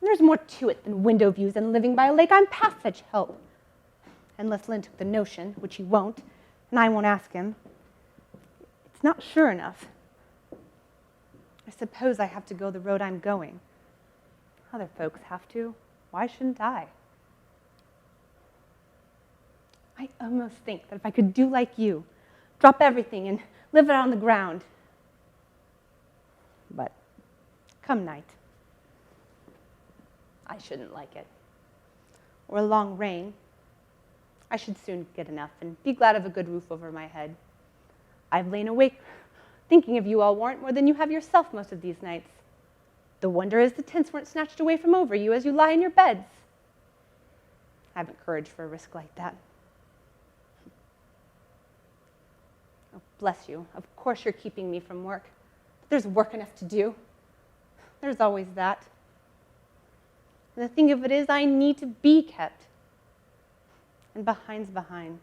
S18: there's more to it than window views and living by a lake. I'm past such help. Unless Lynn took the notion, which he won't, and I won't ask him. It's not sure enough. I suppose I have to go the road I'm going. Other folks have to. Why shouldn't I? I almost think that if I could do like you, drop everything and live out on the ground. But come night, I shouldn't like it. Or a long rain. I should soon get enough and be glad of a good roof over my head. I've lain awake thinking of you all, Warrant, more than you have yourself most of these nights. The wonder is the tents weren't snatched away from over you as you lie in your beds. I haven't courage for a risk like that. Oh, bless you. Of course you're keeping me from work. But there's work enough to do. There's always that. And the thing of it is, I need to be kept. And behind's behind.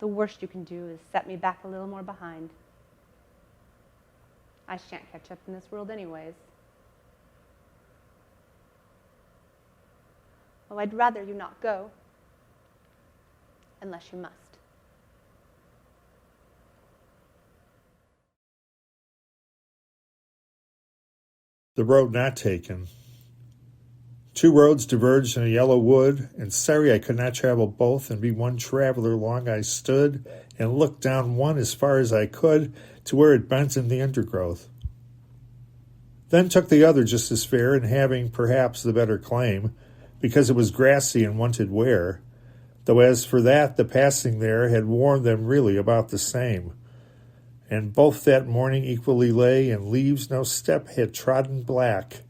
S18: The worst you can do is set me back a little more behind. I shan't catch up in this world anyways. Oh, I'd rather you not go. Unless you must.
S2: The road not taken. 2 roads diverged in a yellow wood, and sorry I could not travel both and be one traveler. Long I stood and looked down one as far as I could to where it bent in the undergrowth. Then took the other just as fair, and having perhaps the better claim, because it was grassy and wanted wear, though as for that the passing there had worn them really about the same. And both that morning equally lay, and leaves no step had trodden black.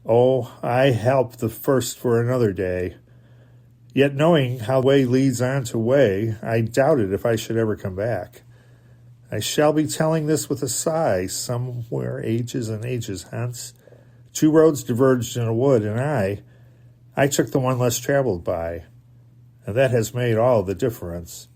S2: Oh, I help the first for another day. Yet knowing how way leads on to way, I doubted if I should ever come back. I shall be telling this with a sigh, somewhere ages and ages hence. 2 roads diverged in a wood, and I took the one less traveled by, and that has made all the difference.